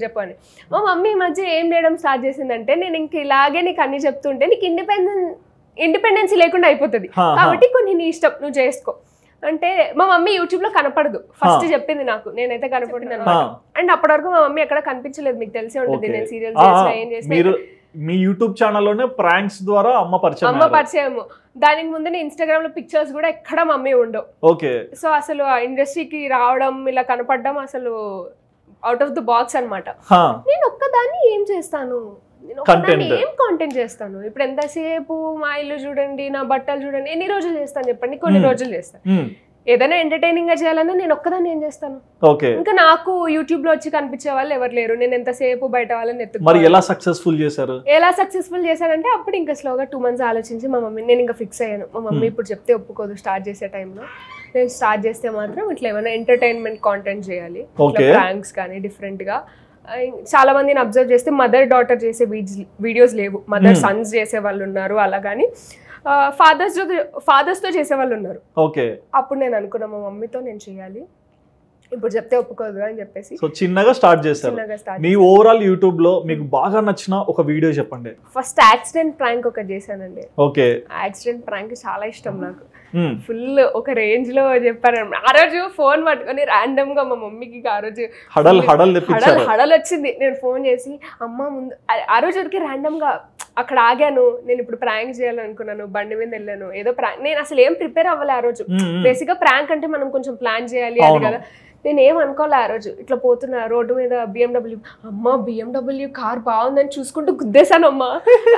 చెప్పు అని. మా మమ్మీ ఈ మధ్య ఏం చేయడం స్టార్ట్ చేసిందంటే, నేను ఇంక ఇలాగే నీకు అన్ని చెప్తుంటే నీకు ఇండిపెండెన్సీ లేకుండా అయిపోతుంది, కాబట్టి కొన్ని నీ ఇష్టం నువ్వు చేసుకో అంటే. మా మమ్మీ యూట్యూబ్ లో కనపడదు ఫస్ట్ చెప్పింది నాకు, నేనైతే కనపడింది అనమాట. అండ్ అప్పటి వరకు మా మమ్మీ ఎక్కడ కనిపించలేదు, మీకు తెలిసే ఉంటుంది. నేను సీరియల్స్ చేసినా ఏం చేసినా. మీ యూట్యూబ్ ఛానల్లోనే ప్రాంక్స్ ద్వారా అమ్మ పరిచయం. దానికి ముందు ఇన్స్టాగ్రామ్ లో పిక్చర్స్ కూడా ఎక్కడ మమ్మీ ఉండవు. ఓకే, సో అసలు ఇండస్ట్రీకి రావడం ఇలా కనపడడం అసలు అవుట్ ఆఫ్ ద బాక్స్ అన్నమాట. నేను ఒక్కదాన్ని ఏం చేస్తాను, ఏం కాంటెంట్ చేస్తాను. ఇప్పుడు ఎంతసేపు మా ఇల్లు చూడండి, నా బట్టలు చూడండి, ఎన్ని రోజులు చేస్తాను చెప్పండి? కొన్ని రోజులు చేస్తాను. ఏదైనా ఎంటర్టైనింగ్ గా చేయాలన్నా నేను ఒక్కదాన్ని ఏం చేస్తాను? ఇంకా నాకు యూట్యూబ్ లో వచ్చి కనిపించే వాళ్ళు ఎవరు లేరు. నేను ఎంతసేపు బయట వాళ్ళని ఎలా సక్సెస్ఫుల్ చేశానంటే, అప్పుడు ఇంకా స్లోగా 2 months ఆలోచించి మా మమ్మీ నేను ఇంకా ఫిక్స్ అయ్యాను. మా మమ్మీ ఇప్పుడు చెప్తే ఒప్పుకోదు స్టార్ట్ చేసే టైంలో. నేను స్టార్ట్ చేస్తే మాత్రం ఇట్లా ఏమైనా ఎంటర్టైన్మెంట్ కాంటెంట్ చేయాలి, ప్రాంక్స్ కానీ డిఫరెంట్ గా. చాలా మందిని అబ్జర్వ్ చేస్తే మదర్ డాటర్ చేసే వీడియోస్ లేవు, మదర్ సన్స్ చేసే వాళ్ళు ఉన్నారు, అలా కానీ ఫాదర్స్ తో చేసే వాళ్ళు ఉన్నారు. ఓకే, అప్పుడు నేను అనుకున్నా మా మమ్మీతో నేను చేయాలి, ఇప్పుడు చెప్తే ఒప్పుకోదు అని చెప్పేసి సో చిన్నగా స్టార్ట్ చేశారు. మీ ఓవరాల్ యూట్యూబ్ లో మీకు బాగా నచ్చిన ఒక వీడియో చెప్పండి. ఫస్ట్ యాక్సిడెంట్ ప్రాంక్ ఒకటి చేశానండి. ఓకే, యాక్సిడెంట్ ప్రాంక్ చాలా ఇష్టం నాకు. ఫుల్ ఒక రేంజ్ లో చెప్పారు. ఆ రోజు ఫోన్ పట్టుకొని ర్యాండమ్ గా మా మమ్మీకి ఆ రోజు హడల్ వచ్చింది. నేను ఫోన్ చేసి అమ్మ ముందు ఆ రోజుకి ర్యాండమ్ గా అక్కడ ఆగాను. నేను ఇప్పుడు ప్రాంక్ చేయాలనుకున్నాను, బండి మీద వెళ్ళాను, ఏదో ప్రాంక్. నేను అసలు ఏం ప్రిపేర్ అవ్వాలి ఆ రోజు. బేసిక్ గా ప్రాంక్ అంటే మనం కొంచెం ప్లాన్ చేయాలి అది కదా. నేను ఏం అనుకోలే ఆ రోజు. ఇట్లా పోతున్నా రోడ్డు మీద BMW, అమ్మ BMW కార్ బాగుందని చూసుకుంటూ గుద్దేశానమ్మా.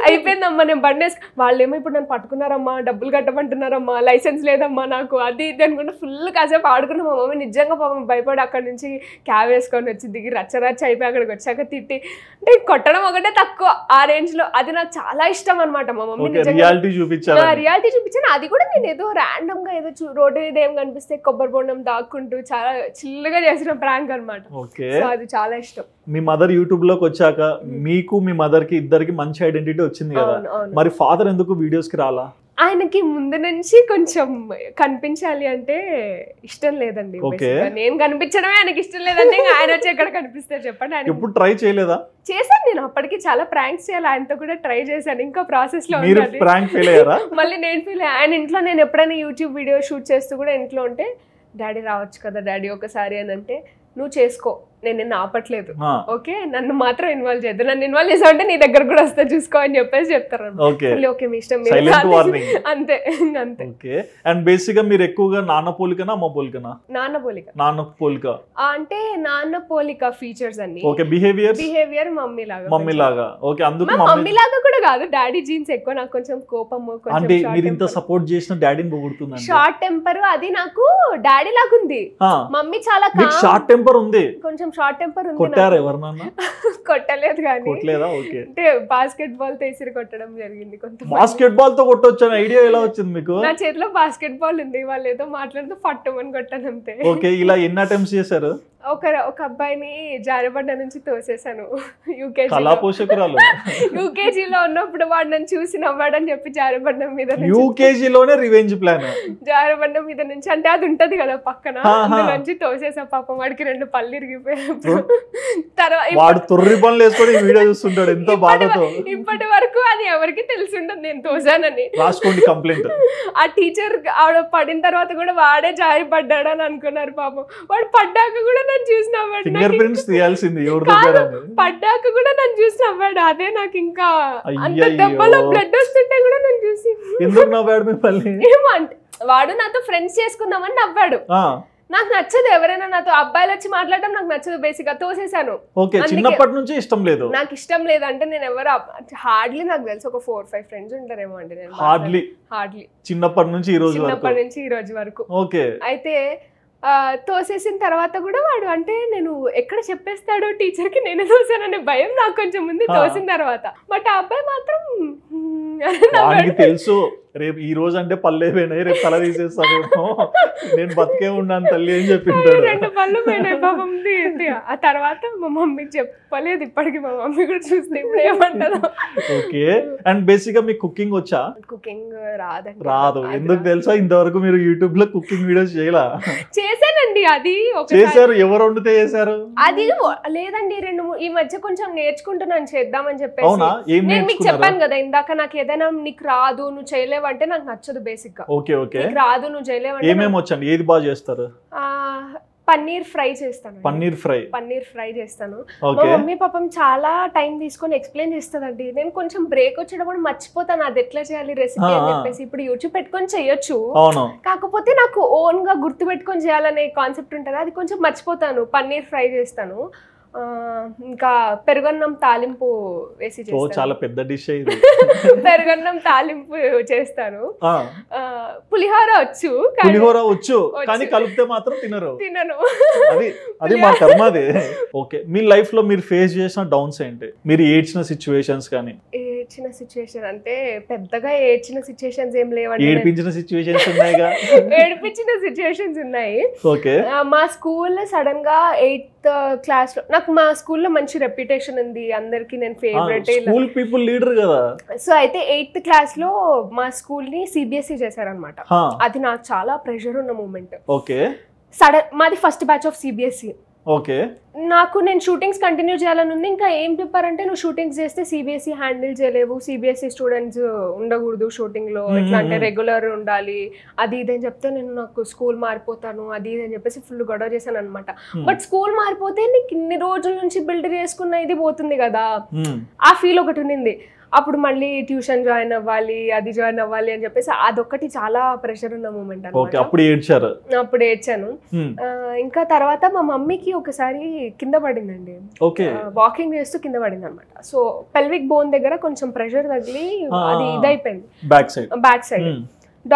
అయిపోయిందమ్మా, నేను బండి వాళ్ళేమో ఇప్పుడు నన్ను పట్టుకున్నారమ్మా, డబ్బులు కట్టమంటున్నారమ్మా, లైసెన్స్ లేదమ్మా నాకు, అది ఇది అనుకుంటే ఫుల్ కాసేపు ఆడుకున్నా. మా మమ్మీ నిజంగా పాపం భయపడి అక్కడ నుంచి క్యాబ్ వేసుకొని వచ్చి దిగి రచ్చరచ్చ అయిపోయి అక్కడికి వచ్చాక తిట్టి, అంటే కొట్టడం ఒకటే తక్కువ ఆ రేంజ్ లో. అది నాకు చాలా ఇష్టం అనమాట. మా మమ్మీ రియాలిటీ చూపించాను. అది కూడా నేను ఏదో ర్యాండమ్ గా ఏదో రోడ్డు మీద ఏం కనిపిస్తే కొబ్బరి బొండం దాక్కుంటూ చాలా చిల్లుగా చేసిన ప్రాంక్ అనమాట. అది చాలా ఇష్టం. మీ మదర్ యూట్యూబ్ లోకి వచ్చాక మీకు మీ మదర్ కి ఇద్దరికి మంచి ఐడెంటిటీ వచ్చింది కదా, మరి ఫాదర్ ఎందుకు వీడియోస్ కి రాలా? ఆయనకి ముందు నుంచి కొంచెం కనిపించాలి అంటే ఇష్టం లేదండి. నేను కనిపించడమే ఆయనకి ఇష్టం లేదంటే ఆయన వచ్చి ఎక్కడ కనిపిస్తే చెప్పండి. ఆయన ఎప్పుడు ట్రై చేయలేదా? చేశాను నేను. అప్పటికి చాలా ప్రాంక్స్ చేయాలి, ఆయనతో కూడా ట్రై చేశాను. ఇంకా ప్రాసెస్ లో మళ్ళీ నేను ఫీల్ అయ్యా. ఆయన ఇంట్లో నేను ఎప్పుడైనా యూట్యూబ్ వీడియో షూట్ చేస్తూ కూడా ఇంట్లో ఉంటే, డాడీ రావచ్చు కదా డాడీ ఒకసారి అని అంటే, నువ్వు చేసుకో, నేను నిన్ను ఆపట్లేదు, ఓకే నన్ను మాత్రం ఇన్వాల్వ్ చేయద్దు, నన్ను ఇన్వాల్వ్ చేసావంటే నీ దగ్గర కూడా వస్తా చూసుకో అని చెప్పేసి చెప్తారు. ఓకే మీ ఇష్టం, అంతే అంతే. అండ్ బేసిక్ గా మీరు ఎక్కువగా నాన్న పోలికనా అమ్మ పోలికనా? నాన్న పోలిక అంటే నాన్న పోలిక ఫీచర్స్ అన్ని. ఓకే, బిహేవియర్ మమ్మీ లాగా. ఓకే, అందుకు మమ్మీ లాగా కూడా కాదు, డాడీ జీన్స్ ఎక్కువ. నాకు కొంచెం కోపము, అంటే మీరు ఇంత సపోర్ట్ చేసిన డాడీని పొగుడుతుంది. షార్ట్ టెంపర్ అది నాకు డాడీ లాగా ఉంది. మమ్మీ చాలా షార్ట్ టెంపర్ ఉంది, కొంచెం షార్ట్ టెంపర్ ఉంది. కొట్టారు ఎవరన్నా? కొట్టలేదు కానీ కొట్టలేదా? ఓకే, అంటే బాస్కెట్ బాల్ తో ఇసిరి కొట్టడం జరిగింది. కొంత బాస్కెట్ బాల్ తో కొట్టొచ్చు ఐడియా ఎలా వచ్చింది మీకు? నా చేతిలో బాస్కెట్ బాల్ ఉంది, వాళ్ళు ఏదో మాట్లాడుతూ పట్టమని కొట్టాను అంతే. ఓకే, ఇలా ఎన్ని అటెంప్ట్స్ చేశారు? ఒక అబ్బాయిని జారబండ నుంచి తోసేసాను యూకేజీలో ఉన్నప్పుడు. వాడు నన్ను చూసి నవ్వాడని చెప్పి జారబండ మీద యూకేజీలోనే రివెంజ్ ప్లాన్. జారబండ మీద నుంచి అంటే అది ఉంటది కదా పక్కన, నుంచి తోసేసా. పాపం వాడికి 2 పళ్ళు ఇరిగిపోయాయి. తర్వాత తొర్రి పనులు వేసుకొని వీడియో చూస్తుంటాడు ఎంతో బాధతో. ఇప్పటి వరకు అది ఎవరికి తెలిసి ఉండదు నేను తోసానని. రాసుకోండి కంప్లైంట్. ఆ టీచర్ ఆవిడ పడిన తర్వాత కూడా వాడే జారి పడ్డాడని అనుకున్నారు పాపం. వాడు పడ్డాక కూడా చూసి నవ్వాడు. ఫింగర్ ప్రింట్స్ తీయాల్సింది పడ్డాక కూడా నన్ను చూసి నవ్వాడు. అదే నాకు ఇంకా అంత దెబ్బలో బ్లడ్ వస్తుంటే కూడా నన్ను చూసి ఎందుకు నవ్వాడు మిమ్మల్ని? ఏమంటే వాడు నాతో ఫ్రెండ్స్ చేసుకుందామని నవ్వాడు. నాకు నచ్చదు ఎవరైనా నాతో అబ్బాయిలు వచ్చి మాట్లాడడం నాకు నచ్చదు. బేసిక్ గా తోసేసాను. చిన్నప్పటి నుంచి ఇష్టం లేదు నాకు. ఇష్టం లేదు అంటే నేను ఎవరు హార్డ్లీ నాకు తెలిసి ఒక 4-5 ఫ్రెండ్స్ ఉంటారేమో అండి. నేను హార్డ్లీ చిన్నప్పటి నుంచి ఈ రోజు వరకు. ఓకే, అయితే తోసేసిన తర్వాత కూడా వాడు అంటే నేను ఎక్కడ చెప్పేస్తాడో టీచర్ కి నేనే తోసాననే భయం నాకు కొంచెం ముందు తోసిన తర్వాత. బట్ ఆ అబ్బాయి మాత్రం తెలుసు రేపు ఈ రోజు అంటే పల్లె పోయినాయి, రేపు తల తీసేస్తానేమో, నేను బతికే ఉన్నాను తల్లి అని చెప్పి 2 పళ్ళు పోయినాయి పాపం. ఆ తర్వాత మా మమ్మీకి చెప్పలేదు ఇప్పటికి. మా మమ్మీ కూడా చూస్తే ఇప్పుడు ఏమంటారు. ఓకే, అండ్ బేసిక్ గా మీకు కుకింగ్ వచ్చా? కుకింగ్ రాదు. ఎందుకు తెలుసా, ఇంతవరకు మీరు యూట్యూబ్ లో కుకింగ్ వీడియోస్ చేయలా? చేశానండి. అది చేశారు, ఎవరు వండితే చేశారు? అది లేదండి, ఈ మధ్య కొంచెం నేర్చుకుంటున్నాను చేద్దామని చెప్పేసి. నేను మీకు చెప్పాను కదా ఇందాక, నాకు ఏదైనా నీకు రాదు నువ్వు చేయలేవు అంటే నాకు నచ్చదు బేసిక్ గా. ఓకే ఓకే, రాదు నువ్వు చేయలేవు అంటే. ఏమేమి వచ్చండి, ఏది బాగా చేస్తారు? పన్నీర్ ఫ్రై చేస్తాను. పన్నీర్ ఫ్రై చేస్తాను. మా మమ్మీ పాపం చాలా టైం తీసుకొని ఎక్స్ప్లెయిన్ చేస్తుందండి. నేను కొంచెం బ్రేక్ వచ్చేటప్పుడు మర్చిపోతాను అది ఎట్లా చేయాలి రెసిపీ అని చెప్పేసి. ఇప్పుడు యూట్యూబ్ పెట్టుకొని చేయొచ్చు, కాకపోతే నాకు ఓన్ గా గుర్తు పెట్టుకొని చేయాలనే కాన్సెప్ట్ ఉంటుంది. అది కొంచెం మర్చిపోతాను. పన్నీర్ ఫ్రై చేస్తాను. ఇంకా పెరుగన్నం తాలింపు వేసి చేస్తాను. చాలా పెద్ద డిష్ ఇది. పెరుగన్నం తాలింపు చేస్తాను. పులిహోర వచ్చు కానీ కలిపితే మాత్రం తినను. అది మా కర్మది. ఓకే, మీ లైఫ్ లో మీరు ఫేస్ చేసిన డౌన్స్ ఏంటి? మీరు ఏడ్చిన సిచ్యువేషన్స్ కానీ? ఏడ్చిన సిచ్యువేషన్ అంటే పెద్దగా ఏడ్చిన సిచ్యువేషన్స్ ఏం లేవండి. ఏడిపించిన సిచ్యువేషన్స్ ఉన్నాయిగా? ఏడిపించిన సిచ్యువేషన్స్ ఉన్నాయి. ఓకే, మా స్కూల్ సడన్ గా 8th క్లాస్ లో, నాకు మా స్కూల్లో మంచి రెప్యుటేషన్ ఉంది, అందరికి నేను ఫేవరెట్ స్కూల్ పీపుల్ లీడర్ కదా. సో అయితే 8th క్లాస్ లో మా స్కూల్ ని CBSE చేశారనమాట. అది నాకు చాలా ప్రెషర్ ఉన్న మూమెంట్. ఓకే, సడన్ మాది first batch of CBSE. Okay. నాకు నేను షూటింగ్స్ కంటిన్యూ చేయాలని ఉంది. ఇంకా ఏం చెప్పారంటే నువ్వు షూటింగ్స్ చేస్తే సిబిఎస్ఈ హ్యాండిల్ చేయలేవు, సిబిఎస్ఈ స్టూడెంట్స్ ఉండకూడదు షూటింగ్లో, ఎట్లా అంటే రెగ్యులర్ ఉండాలి అది ఇది అని చెప్తే నేను నాకు స్కూల్ మారిపోతాను అది ఇది అని చెప్పేసి ఫుల్ గొడవ చేశాను అనమాట. బట్ స్కూల్ మారిపోతే నీకు ఇన్ని రోజుల నుంచి బిల్డ్ చేసుకున్న ఇది పోతుంది కదా, ఆ ఫీల్ ఒకటి ఉన్నింది. అప్పుడు మళ్ళీ ట్యూషన్ జాయిన్ అవ్వాలి అది జాయిన్ అవ్వాలి అని చెప్పేసి అదొకటి చాలా ప్రెషర్ ఉన్న మూమెంట్ అనమాట. అప్పుడు ఏడ్చాను. ఇంకా తర్వాత మా మమ్మీకి ఒకసారి కింద పడిందండి, వాకింగ్ చేస్తూ కింద పడింది అనమాట. సో పెల్విక్ బోన్ దగ్గర కొంచెం ప్రెషర్ తగిలి అది ఇదైపోయింది బ్యాక్ సైడ్.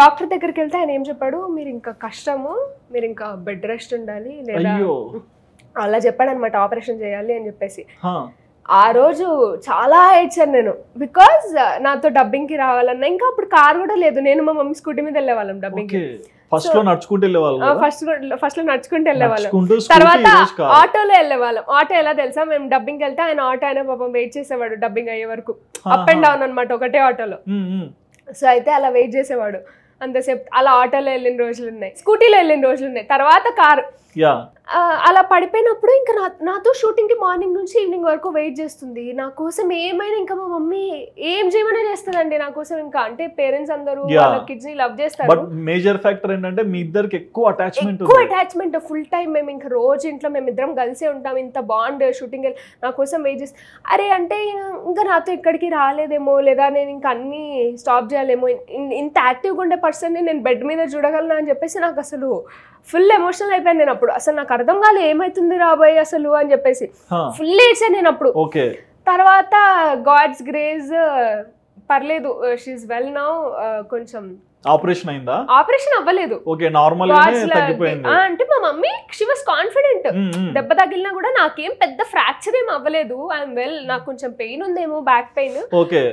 డాక్టర్ దగ్గరికి వెళ్తే ఆయన ఏం చెప్పాడు, మీరు ఇంకా కష్టము, మీరు ఇంకా బెడ్ రెస్ట్ ఉండాలి లేదా అలా చెప్పాడు అనమాట, ఆపరేషన్ చేయాలి అని చెప్పేసి. ఆ రోజు చాలా ఏడ్చాను నేను, బికాజ్ నాతో డబ్బింగ్ కి రావాలన్నా. ఇంకా అప్పుడు కార్ కూడా లేదు, నేను మా మమ్మీ స్కూటీ మీద వెళ్ళేవాళ్ళం డబ్బింగ్ కి. ఫస్ట్ లో నడుచుకుంటూ వెళ్ళేవాళ్ళం, తర్వాత ఆటోలో వెళ్ళేవాళ్ళం. ఆటో ఎలా తెలుసా, మేము డబ్బింగ్ వెళ్తే ఆయన ఆటో అయినా పాపం వెయిట్ చేసేవాడు డబ్బింగ్ అయ్యే వరకు, అప్ అండ్ డౌన్ అనమాట ఒకటే ఆటోలో. సో అయితే అలా వెయిట్ చేసేవాడు అంతసేపు. అలా ఆటోలో వెళ్ళిన రోజులు ఉన్నాయి, స్కూటీలో వెళ్ళిన రోజులు ఉన్నాయి. తర్వాత కార్ అలా పడిపోయినప్పుడు ఇంకా నాతో షూటింగ్ కి మార్నింగ్ నుంచి ఈవినింగ్ వరకు వెయిట్ చేస్తుంది నా కోసం. ఏమైనా ఇంకా మా మమ్మీ ఏం చేయమనే చేస్తుందండి నా కోసం. ఇంకా అంటే పేరెంట్స్ అందరూ వాళ్ళ కిడ్స్ ని లవ్ చేస్తారు. మేజర్ ఫ్యాక్టర్ ఏంటంటే మీ ఇద్దరికి ఎక్కువ అటాచ్మెంట్ ఫుల్ టైం. మేము ఇంకా రోజు ఇంట్లో మేము ఇద్దరం కలిసే ఉంటాం, ఇంత బాండ్. షూటింగ్ నా కోసం వెయిట్ చేస్తాం. అరే అంటే ఇంకా నాతో ఇక్కడికి రాలేదేమో, లేదా నేను ఇంకా అన్ని స్టాప్ చేయాలేమో, ఇంత యాక్టివ్గా ఉండే పర్సన్ ని నేను బెడ్ మీద చూడగలను అని చెప్పేసి నాకు అసలు ఫుల్ ఎమోషనల్ అయిపోయాను నేను అప్పుడు. అసలు నాకు అర్థం కాలేదు ఏమైతుంది రాబోయే అసలు అని చెప్పేసి ఫుల్ ఏడ్చాను నేను అప్పుడు. తర్వాత గాడ్స్ గ్రేస్ పర్లేదు, షీఈస్ వెల్ నౌ. కొంచెం ఆపరేషన్ అయిందా? ఆపరేషన్ అవ్వలేదు, ఓకే నార్మల్ గానే తగ్గిపోయింది. అంటే మా మమ్మీ షీ వాస్ కాన్ఫిడెంట్, దెబ్బ తగిలినా కూడా నాకేం పెద్ద ఫ్రాక్చర్ ఏం అవ్వలేదు, ఐఎమ్ వెల్. నాకు కొంచెం పెయిన్ ఉందేమో, back pain,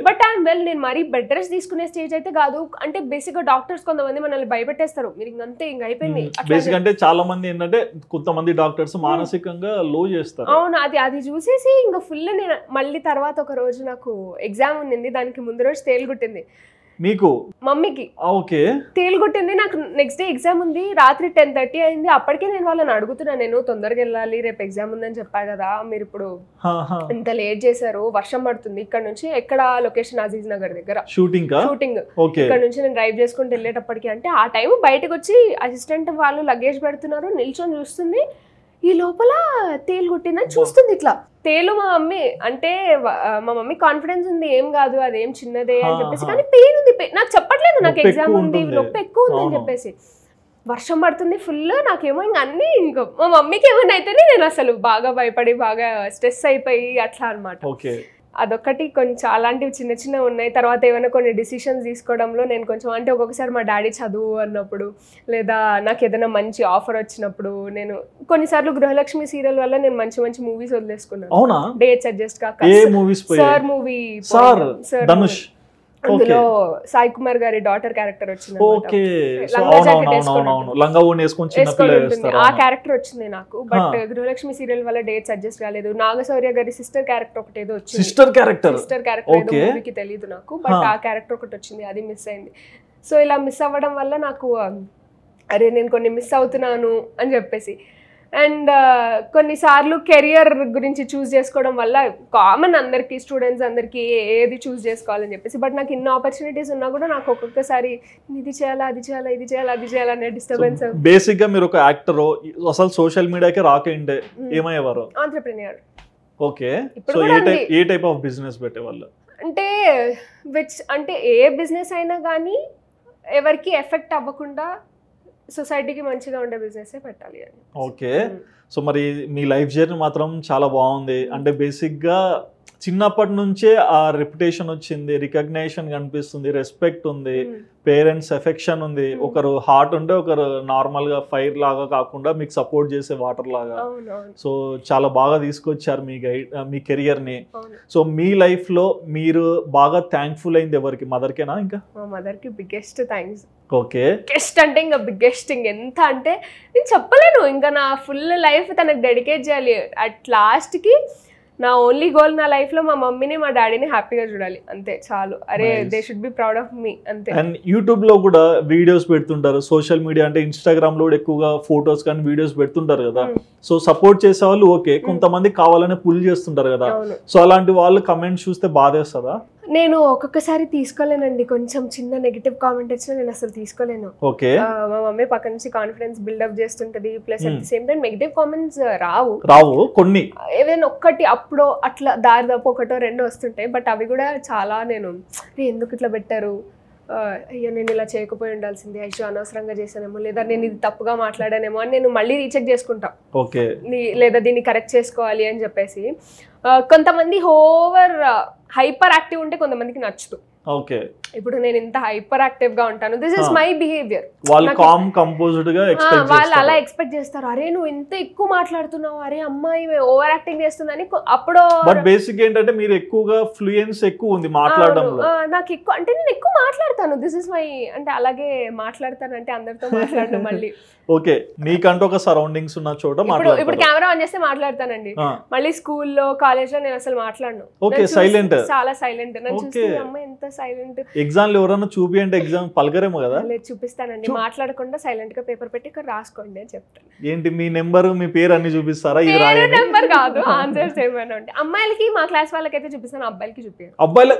but I'm well. నేను మరీ బెడ్ రెస్ట్ తీసుకునే స్టేజ్ అయితే కాదు. అంటే బేసిక్ గా డాక్టర్స్ కొంతమంది మనల్ని భయపెట్టేస్తారు, మీరు ఇంకంతే ఇంక అయిపోయింది. బేసిక్ అంటే చాలా మంది ఏంటంటే కొంతమంది డాక్టర్స్ మానసికంగా లో చేస్తారు. అవును, అది చూసేసి ఇంకా ఫుల్. నేను మళ్ళీ తర్వాత ఒక రోజు నాకు ఎగ్జామ్ ఉంది, దానికి ముందు రోజు తేలుగుట్టింది మీకు మమ్మీకి. ఓకే, తేలుగుట్టింది. నాకు నెక్స్ట్ డే ఎగ్జామ్ ఉంది, రాత్రి 10:30 అయింది. అప్పటికే నేను వాళ్ళని అడుగుతున్నా, నేను తొందరగా వెళ్ళాలి, రేపు ఎగ్జామ్ ఉందని చెప్పా కదా, మీరు ఇప్పుడు ఇంత లేట్ చేశారు, వర్షం పడుతుంది, ఇక్కడ నుంచి ఎక్కడ లొకేషన్ అజీజ్ నగర్ దగ్గర షూటింగ్, ఇక్కడ నుంచి నేను డ్రైవ్ చేసుకుంటూ వెళ్ళేటప్పటికి. అంటే ఆ టైం బయటకు వచ్చి అసిస్టెంట్ వాళ్ళు లగేజ్ పెడుతున్నారు, నిల్చొని చూస్తుంది. ఈ లోపల తేలు గుట్టిందని చూస్తుంది ఇట్లా. తేలు మా మమ్మీ అంటే మా మమ్మీ కాన్ఫిడెన్స్ ఉంది, ఏం కాదు అదేం చిన్నదే అని చెప్పేసి, కానీ పెయిన్ ఉంది, నాకు చెప్పట్లేదు నాకు ఎగ్జామ్ ఉంది, నొప్పి ఎక్కువ ఉంది అని చెప్పేసి. వర్షం పడుతుంది ఫుల్, నాకేమో ఇంక అన్ని ఇంకా మా మమ్మీకి ఏమైనా అయితేనే నేను అసలు బాగా భయపడి బాగా స్ట్రెస్ అయిపోయి అట్లా అనమాట. అదొక్కటి కొంచెం అలాంటివి చిన్న చిన్నవి ఉన్నాయి. తర్వాత ఏమైనా కొన్ని డిసిషన్స్ తీసుకోవడంలో నేను కొంచెం అంటే ఒక్కొక్కసారి మా డాడీ చదువు అన్నప్పుడు, లేదా నాకు ఏదైనా మంచి ఆఫర్ వచ్చినప్పుడు, నేను కొన్నిసార్లు గృహలక్ష్మి సీరియల్ వల్ల నేను మంచి మంచి మూవీస్ వదిలేసుకున్నాను డేట్స్ అడ్జస్ట్ కాక. సార్ మూవీ, అందులో సాయి కుమార్ గారి డాటర్ క్యారెక్టర్ వచ్చింది, ఆ క్యారెక్టర్ వచ్చింది నాకు. బట్ గృహలక్ష్మి సీరియల్ వల్ల డేట్స్ అడ్జస్ట్ కాలేదు. నాగశౌర్య గారి సిస్టర్ క్యారెక్టర్ ఒకటి ఏదో వచ్చింది, సిస్టర్ క్యారెక్టర్ ఏదో మూవీకి తెలియదు నాకు, బట్ ఆ క్యారెక్టర్ ఒకటి వచ్చింది, అది మిస్ అయింది. సో ఇలా మిస్ అవ్వడం వల్ల నాకు అరే నేను కొన్ని మిస్ అవుతున్నాను అని చెప్పేసి. అండ్ కొన్నిసార్లు కెరియర్ గురించి చూస్ చేసుకోవడం వల్ల కామన్ అందరికి స్టూడెంట్స్ అందరికి ఏది చూస్ చేసుకోవాలని చెప్పేసి, బట్ నాకు ఇన్ని ఆపర్చునిటీస్ ఉన్నా కూడా నాకు ఒక్కొక్కసారి ఇది చేయాలా అది చేయాలా ఇది చేయాలా అది చేయాలనే డిస్టర్బెన్స్. బేసిక్ గా మీరు ఒక యాక్టర్, అసలు సోషల్ మీడియాకి రాకండే ఏమయ్యేవారు? Entrepreneur. Okay, so a type of business పెట్టేవాళ్ళు? అంటే అంటే ఏ బిజినెస్ అయినా కానీ ఎవరికి ఎఫెక్ట్ అవ్వకుండా సొసైటీకి మంచిగా ఉండే బిజినెస్ పెట్టాలి అని. ఓకే, సో మరి మీ లైఫ్ జర్నీ మాత్రం చాలా బాగుంది. అంటే బేసిక్గా చిన్నప్పటి నుంచే ఆ రెప్యుటేషన్ వచ్చింది, రికగ్నైజేషన్ కనిపిస్తుంది, రెస్పెక్ట్ ఉంది, పేరెంట్స్ ఎఫెక్షన్ ఉంది, ఒకరు హార్ట్ ఉంటే ఒకరు నార్మల్గా ఫైర్ లాగా కాకుండా మీకు సపోర్ట్ చేసే వాటర్ లాగా. సో చాలా బాగా తీసుకొచ్చారు మీ కెరియర్ని. సో మీ లైఫ్లో మీరు బాగా థ్యాంక్ఫుల్ అయింది ఎవరికి? మదర్కేనా? ఇంకా మా మదర్కి బిగ్గెస్ట్ థ్యాంక్స్. ఓకే, బిగ్గెస్ట్ అంటే ఇంకా బిగ్గెస్ట్ ఎంత అంటే నేను చెప్పలేను. ఇంకా నా ఫుల్ లైఫ్ తనకు డెడికేట్ చేయాలి. అట్ లాస్ట్కి నా ఓన్లీ గోల్ నా లైఫ్ లో మా మమ్మీని మా డాడీని హ్యాపీగా చూడాలి, అంతే చాలు. అరే they should be proud of me, అంతే. అండ్ యూట్యూబ్ లో కూడా వీడియోస్ పెడుతుంటారు, సోషల్ మీడియా అంటే ఇన్స్టాగ్రామ్ లో కూడా ఎక్కువగా ఫొటోస్ కానీ వీడియోస్ పెడుతుంటారు కదా. సో సపోర్ట్ చేసే వాళ్ళు ఓకే, కొంతమంది కావాలని పుల్ చేస్తుంటారు కదా. సో అలాంటి వాళ్ళు కమెంట్స్ చూస్తే బాధేస్తుందా? నేను ఒక్కొక్కసారి తీసుకోలేనండి, కొంచెం చిన్న నెగిటివ్ కామెంట్ వచ్చినా నేను అసలు తీసుకోలేను. ఓకే, మా మమ్మీ పక్క నుంచి కాన్ఫిడెన్స్ బిల్డప్ చేస్తుంటది, plus at the same time negative comments రావు కొన్ని, ఏదైనా ఒక్కటి అప్పుడు అట్లా దారి తప్పు ఒకటో రెండో వస్తుంటాయి. బట్ అవి కూడా చాలా నేను ఎందుకు ఇట్లా పెట్టారు, అయ్యో నేను ఇలా చేయకపోయి ఉండాల్సింది, అయ్యో అనవసరంగా చేశానేమో, లేదా నేను ఇది తప్పుగా మాట్లాడానేమో అని నేను మళ్ళీ రీచెక్ చేసుకుంటా, లేదా దీన్ని కరెక్ట్ చేసుకోవాలి అని చెప్పేసి. కొంతమంది ఓవర్ హైపర్ యాక్టివ్ ఉంటే కొంతమందికి నచ్చదు. ఓకే, ఇప్పుడు నేను ఇంత హైపర్ యాక్టివ్ గా ఉంటాను, దిస్ ఇస్ మై బిహేవియర్. వాళ్ళు కామ్ కంపోజ్డ్ గా ఎక్స్పెక్ట్ వాళ్ళు అలా ఎక్స్పెక్ట్ చేస్తారు, అరే నువ్వు ఇంత ఎక్కువ మాట్లాడుతున్నావు, అరే అమ్మాయి ఓవర్ యాక్టింగ్ చేస్తుందని. అప్పుడు బట్ బేసిక్ ఏంటంటే మీరు ఎక్కువగా ఫ్లూయెన్స్ ఎక్కువ ఉంది మాట్లాడడంలో. నాకు ఎక్కువ అంటే నేను ఎక్కువ మాట్లాడతాను, దిస్ ఇస్ మై, అంటే అలాగే మాట్లాడతానంటే అందరితో మాట్లాడను మళ్ళీ. ఓకే, నీకంటూ ఒక సరౌండింగ్స్ ఉన్న చోట ఇప్పుడు కెమెరా ఆన్ చేస్తే మాట్లాడతానండి, మళ్ళీ స్కూల్లో కాలేజ్ లో నేను అసలు మాట్లాడను. ఓకే, సైలెంట్, చాలా సైలెంట్. నన్ను చూస్తే అమ్మాయి ఎంత సైలెంట్. ఎగ్జామ్ లో ఎవరన్నా చూపి అంటే ఎగ్జామ్ పలకరేమో కదా. లేదు, చూపిస్తానండి, మాట్లాడకుండా సైలెంట్ గా పేపర్ పెట్టి ఇక్కడ రాసుకోండి అని చెప్తాను. ఏంటి మీ నెంబర్ మీ పేరు అన్ని చూపిస్తారా? ఇది రాయండి నెంబర్ కాదు, ఆన్సర్స్ ఏమైనా ఉంటాయి. అమ్మాయిలకి మా క్లాస్ వాళ్ళకైతే చూపిస్తాను, అబ్బాయిలకి చూపించాను. అబ్బాయిల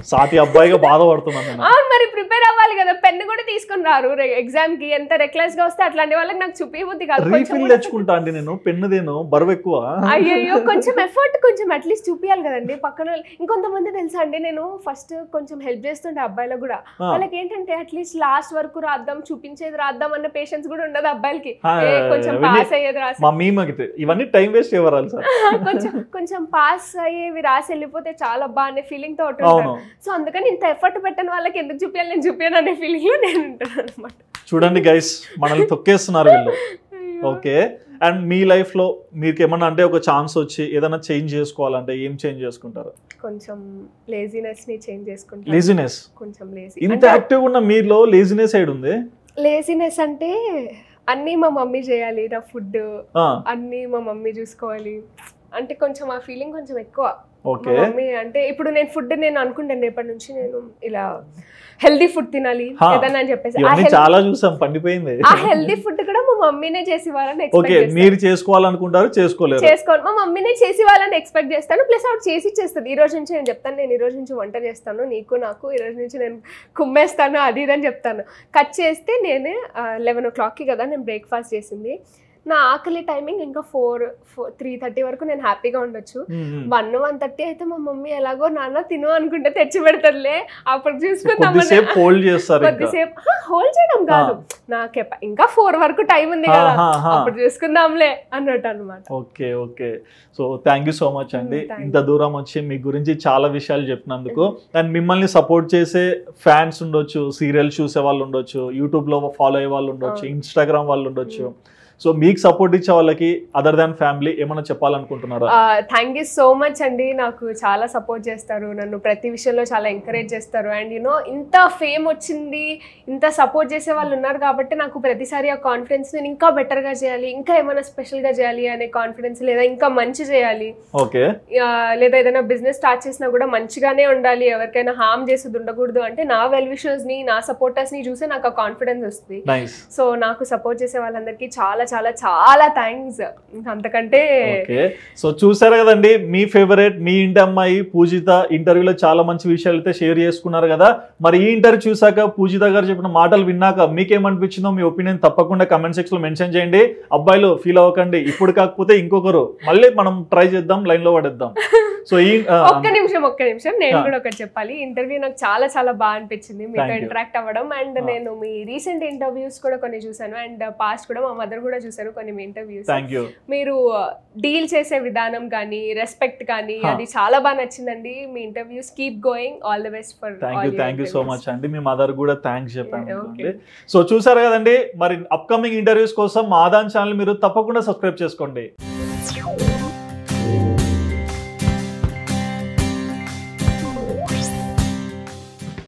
సాటి అబ్బాయిగా బాధపడుతున్నాను. మరి ప్రిపేర్ అవ్వాలి కదా, పెన్ను కూడా తీసుకొని రారు ఎగ్జామ్ కి. ఎంత రెక్లెస్ గా వస్తే అట్లాంటి వాళ్ళకి నాకు చూపించబుద్ధి కాదు. రీఫిల్ తెచ్చుకుంటా అండి నేను, పెన్ను దేను బరువు ఎక్కువ. అయ్యో కొంచెం ఎఫర్ట్, కొంచెం అట్లీస్ట్ చూపించాలి కదండి పక్కన. ఇంకొంతమంది తెలుసా అండి, నేను ఫస్ట్ కొంచెం హెల్ప్ చేస్తుంటే అబ్బాయిలకు కూడా, వాళ్ళకి ఏంటంటే అట్లీస్ట్ లాస్ట్ వరకు రాద్దాం, చూపించేది రాద్దాం అన్న పేషెన్స్ కూడా ఉండదు అబ్బాయిలకి. కొంచెం పాస్ అయ్యేది రాసి ఇవన్నీ టైం వేస్ట్ చేయవాలి సార్. కొంచెం పాస్ అయ్యేవి రాసి వెళ్ళిపోతే చాలా బాగా ఫీలింగ్ తో ఉంటాను. సో అందుకని ఇంత ఎఫర్ట్ పెట్టిన వాళ్ళకి ఎందుకు చూపించాలి, నేను చూపించాను అనే ఫీలింగ్ లో నేను ఉంటాను అనమాట. చూడండి గైస్, మనల్ని తొక్కేస్తున్నారు వీళ్ళు. ఓకే, అండ్ మీ లైఫ్ లో మీకు ఏమన్నా అంటే ఒక ఛాన్స్ వచ్చి ఏదైనా చేంజ్ చేసుకోవాలంటే ఏం చేంజ్ చేసుకుంటారు? కొంచెం లేజినెస్ ని చేంజ్ చేసుకుంటారు. లేజినెస్, కొంచెం లేజీ. ఇంత యాక్టివ్ ఉన్న మీలో లేజినెస్ సైడ్ ఉంది. లేజినెస్ అంటే అన్నీ మా మమ్మీ చేయాలి, నా ఫుడ్ అన్నీ మా మమ్మీ చూసుకోవాలి అంటే కొంచెం ఆ ఫీలింగ్ కొంచెం ఎక్కువ. మమ్మీ అంటే ఇప్పుడు నేను ఫుడ్ నేను అనుకుంటాను రేపటి నుంచి నేను ఇలా హెల్దీ ఫుడ్ తినాలి ఏదన్నా అని చెప్పేసి. చాలా చూసాం, పండిపోయింది. ఆ హెల్దీ ఫుడ్ కూడా మా మమ్మీనే చేసి వాళ్ళని ఎక్స్పెక్ట్ చేస్తాను. మీరు చేసుకోవాలనుకుంటారు, చేసుకోవాలి, మా మమ్మీనే చేసి వాళ్ళని ఎక్స్పెక్ట్ చేస్తాను. ప్లస్ ఆవిడ చేసి ఇచ్చేస్తుంది. ఈ రోజు నుంచి నేను చెప్తాను, నేను ఈ రోజు నుంచి వంట చేస్తాను నీకు నాకు, ఈ రోజు నుంచి నేను కుమ్మేస్తాను అది ఇదని చెప్తాను. కట్ చేస్తే నేనే 11 o'clockకి కదా నేను బ్రేక్ఫాస్ట్ చేసింది. నా ఆకలి టైమింగ్ ఇంకా 3:30 వరకు నేను హ్యాపీగా ఉండొచ్చు. 1:30 అయితే మా మమ్మీ ఎలాగో నాన్న తిను అనుకుంటే తెచ్చి పెడతారులే, అప్పుడు చూసుకుందాం. కొద్దిసేపు హోల్డ్ చేయడం కాదు, నాకు ఇంకా 4 వరకు టైం ఉంది కదా, అప్పుడు చూసుకుందాంలే అన్నట్టు అనమాట. Okay okay, so thank you so much అండి, ఇంత దూరం వచ్చి మీ గురించి చాలా విషయాలు చెప్పినందుకు. అండ్ మిమ్మల్ని సపోర్ట్ చేసే ఫ్యాన్స్ ఉండొచ్చు, సీరియల్స్ చూసే వాళ్ళు ఉండొచ్చు, యూట్యూబ్ లో ఫాలో అయ్యే వాళ్ళు ఉండొచ్చు, ఇన్స్టాగ్రామ్ వాళ్ళు ఉండొచ్చు. సో మీకు సపోర్ట్ ఇచ్చే వాళ్ళకి అదర్ దాన్ ఫ్యామిలీ ఏమైనా చెప్పాలనుకుంటున్నారా? థ్యాంక్ యూ సో మచ్ అండి, నాకు చాలా సపోర్ట్ చేస్తారు, నన్ను ప్రతి విషయంలో చాలా ఎంకరేజ్ చేస్తారు. అండ్ యూనో ఇంత ఫేమ్ వచ్చింది, ఇంత సపోర్ట్ చేసే వాళ్ళు ఉన్నారు కాబట్టి నాకు ప్రతిసారి ఆ కాన్ఫిడెన్స్ నేను ఇంకా బెటర్గా చేయాలి, ఇంకా ఏమైనా స్పెషల్గా చేయాలి అనే కాన్ఫిడెన్స్, లేదా ఇంకా మంచి చేయాలి, ఓకే, లేదా ఏదైనా బిజినెస్ స్టార్ట్ చేసినా కూడా మంచిగానే ఉండాలి, ఎవరికైనా హార్మ్ చేసేది ఉండకూడదు అంటే నా వెల్ విషర్స్ని, నా సపోర్టర్స్ని చూసే నాకు ఆ కాన్ఫిడెన్స్ వస్తుంది. సో నాకు సపోర్ట్ చేసే వాళ్ళందరికీ చాలా చాలా చాలా థ్యాంక్స్. అంతకంటే సో చూసారు కదండి, మీ ఫేవరెట్ మీ ఇంటి అమ్మాయి పూజిత ఇంటర్వ్యూలో చాలా మంచి విషయాలు అయితే షేర్ చేసుకున్నారు కదా. మరి ఈ ఇంటర్వ్యూ చూసాక, పూజిత గారు చెప్పిన మాటలు విన్నాక మీకేమనిపించిందో మీ ఒపీనియన్ తప్పకుండా కమెంట్ సెక్షన్ లో మెన్షన్ చేయండి. అబ్బాయిలు ఫీల్ అవ్వకండి, ఇప్పుడు కాకపోతే ఇంకొకరు మళ్ళీ మనం ట్రై చేద్దాం, లైన్ లో పడేద్దాం. సో ఒక్క నిమిషం నేను కూడా ఒకటి చెప్పాలి. ఇంటర్వ్యూ నాకు చాలా చాలా బాగా అనిపించింది మీతో ఇంటరాక్ట్ అవ్వడం. అండ్ నేను మీ రీసెంట్ ఇంటర్వ్యూస్ కూడా కొన్ని చూసాను, అండ్ పాస్ట్ కూడా మా మదర్ కూడా చూసాను కొన్ని మీ ఇంటర్వ్యూస్. మీరు డీల్ చేసే విధానం కానీ, రెస్పెక్ట్ కానీ, అది చాలా బాగా నచ్చిందండి. మీ interviews keep going, all the best for. Thank you so much అండి, మీ మదర్ కూడా థ్యాంక్స్ చెప్పాను. సో చూసారు కదండి, మరి అప్కమింగ్ ఇంటర్వ్యూస్ కోసం మా ఆదాన్ ఛానల్ మీరు తప్పకుండా సబ్స్క్రైబ్ చేసుకోండి.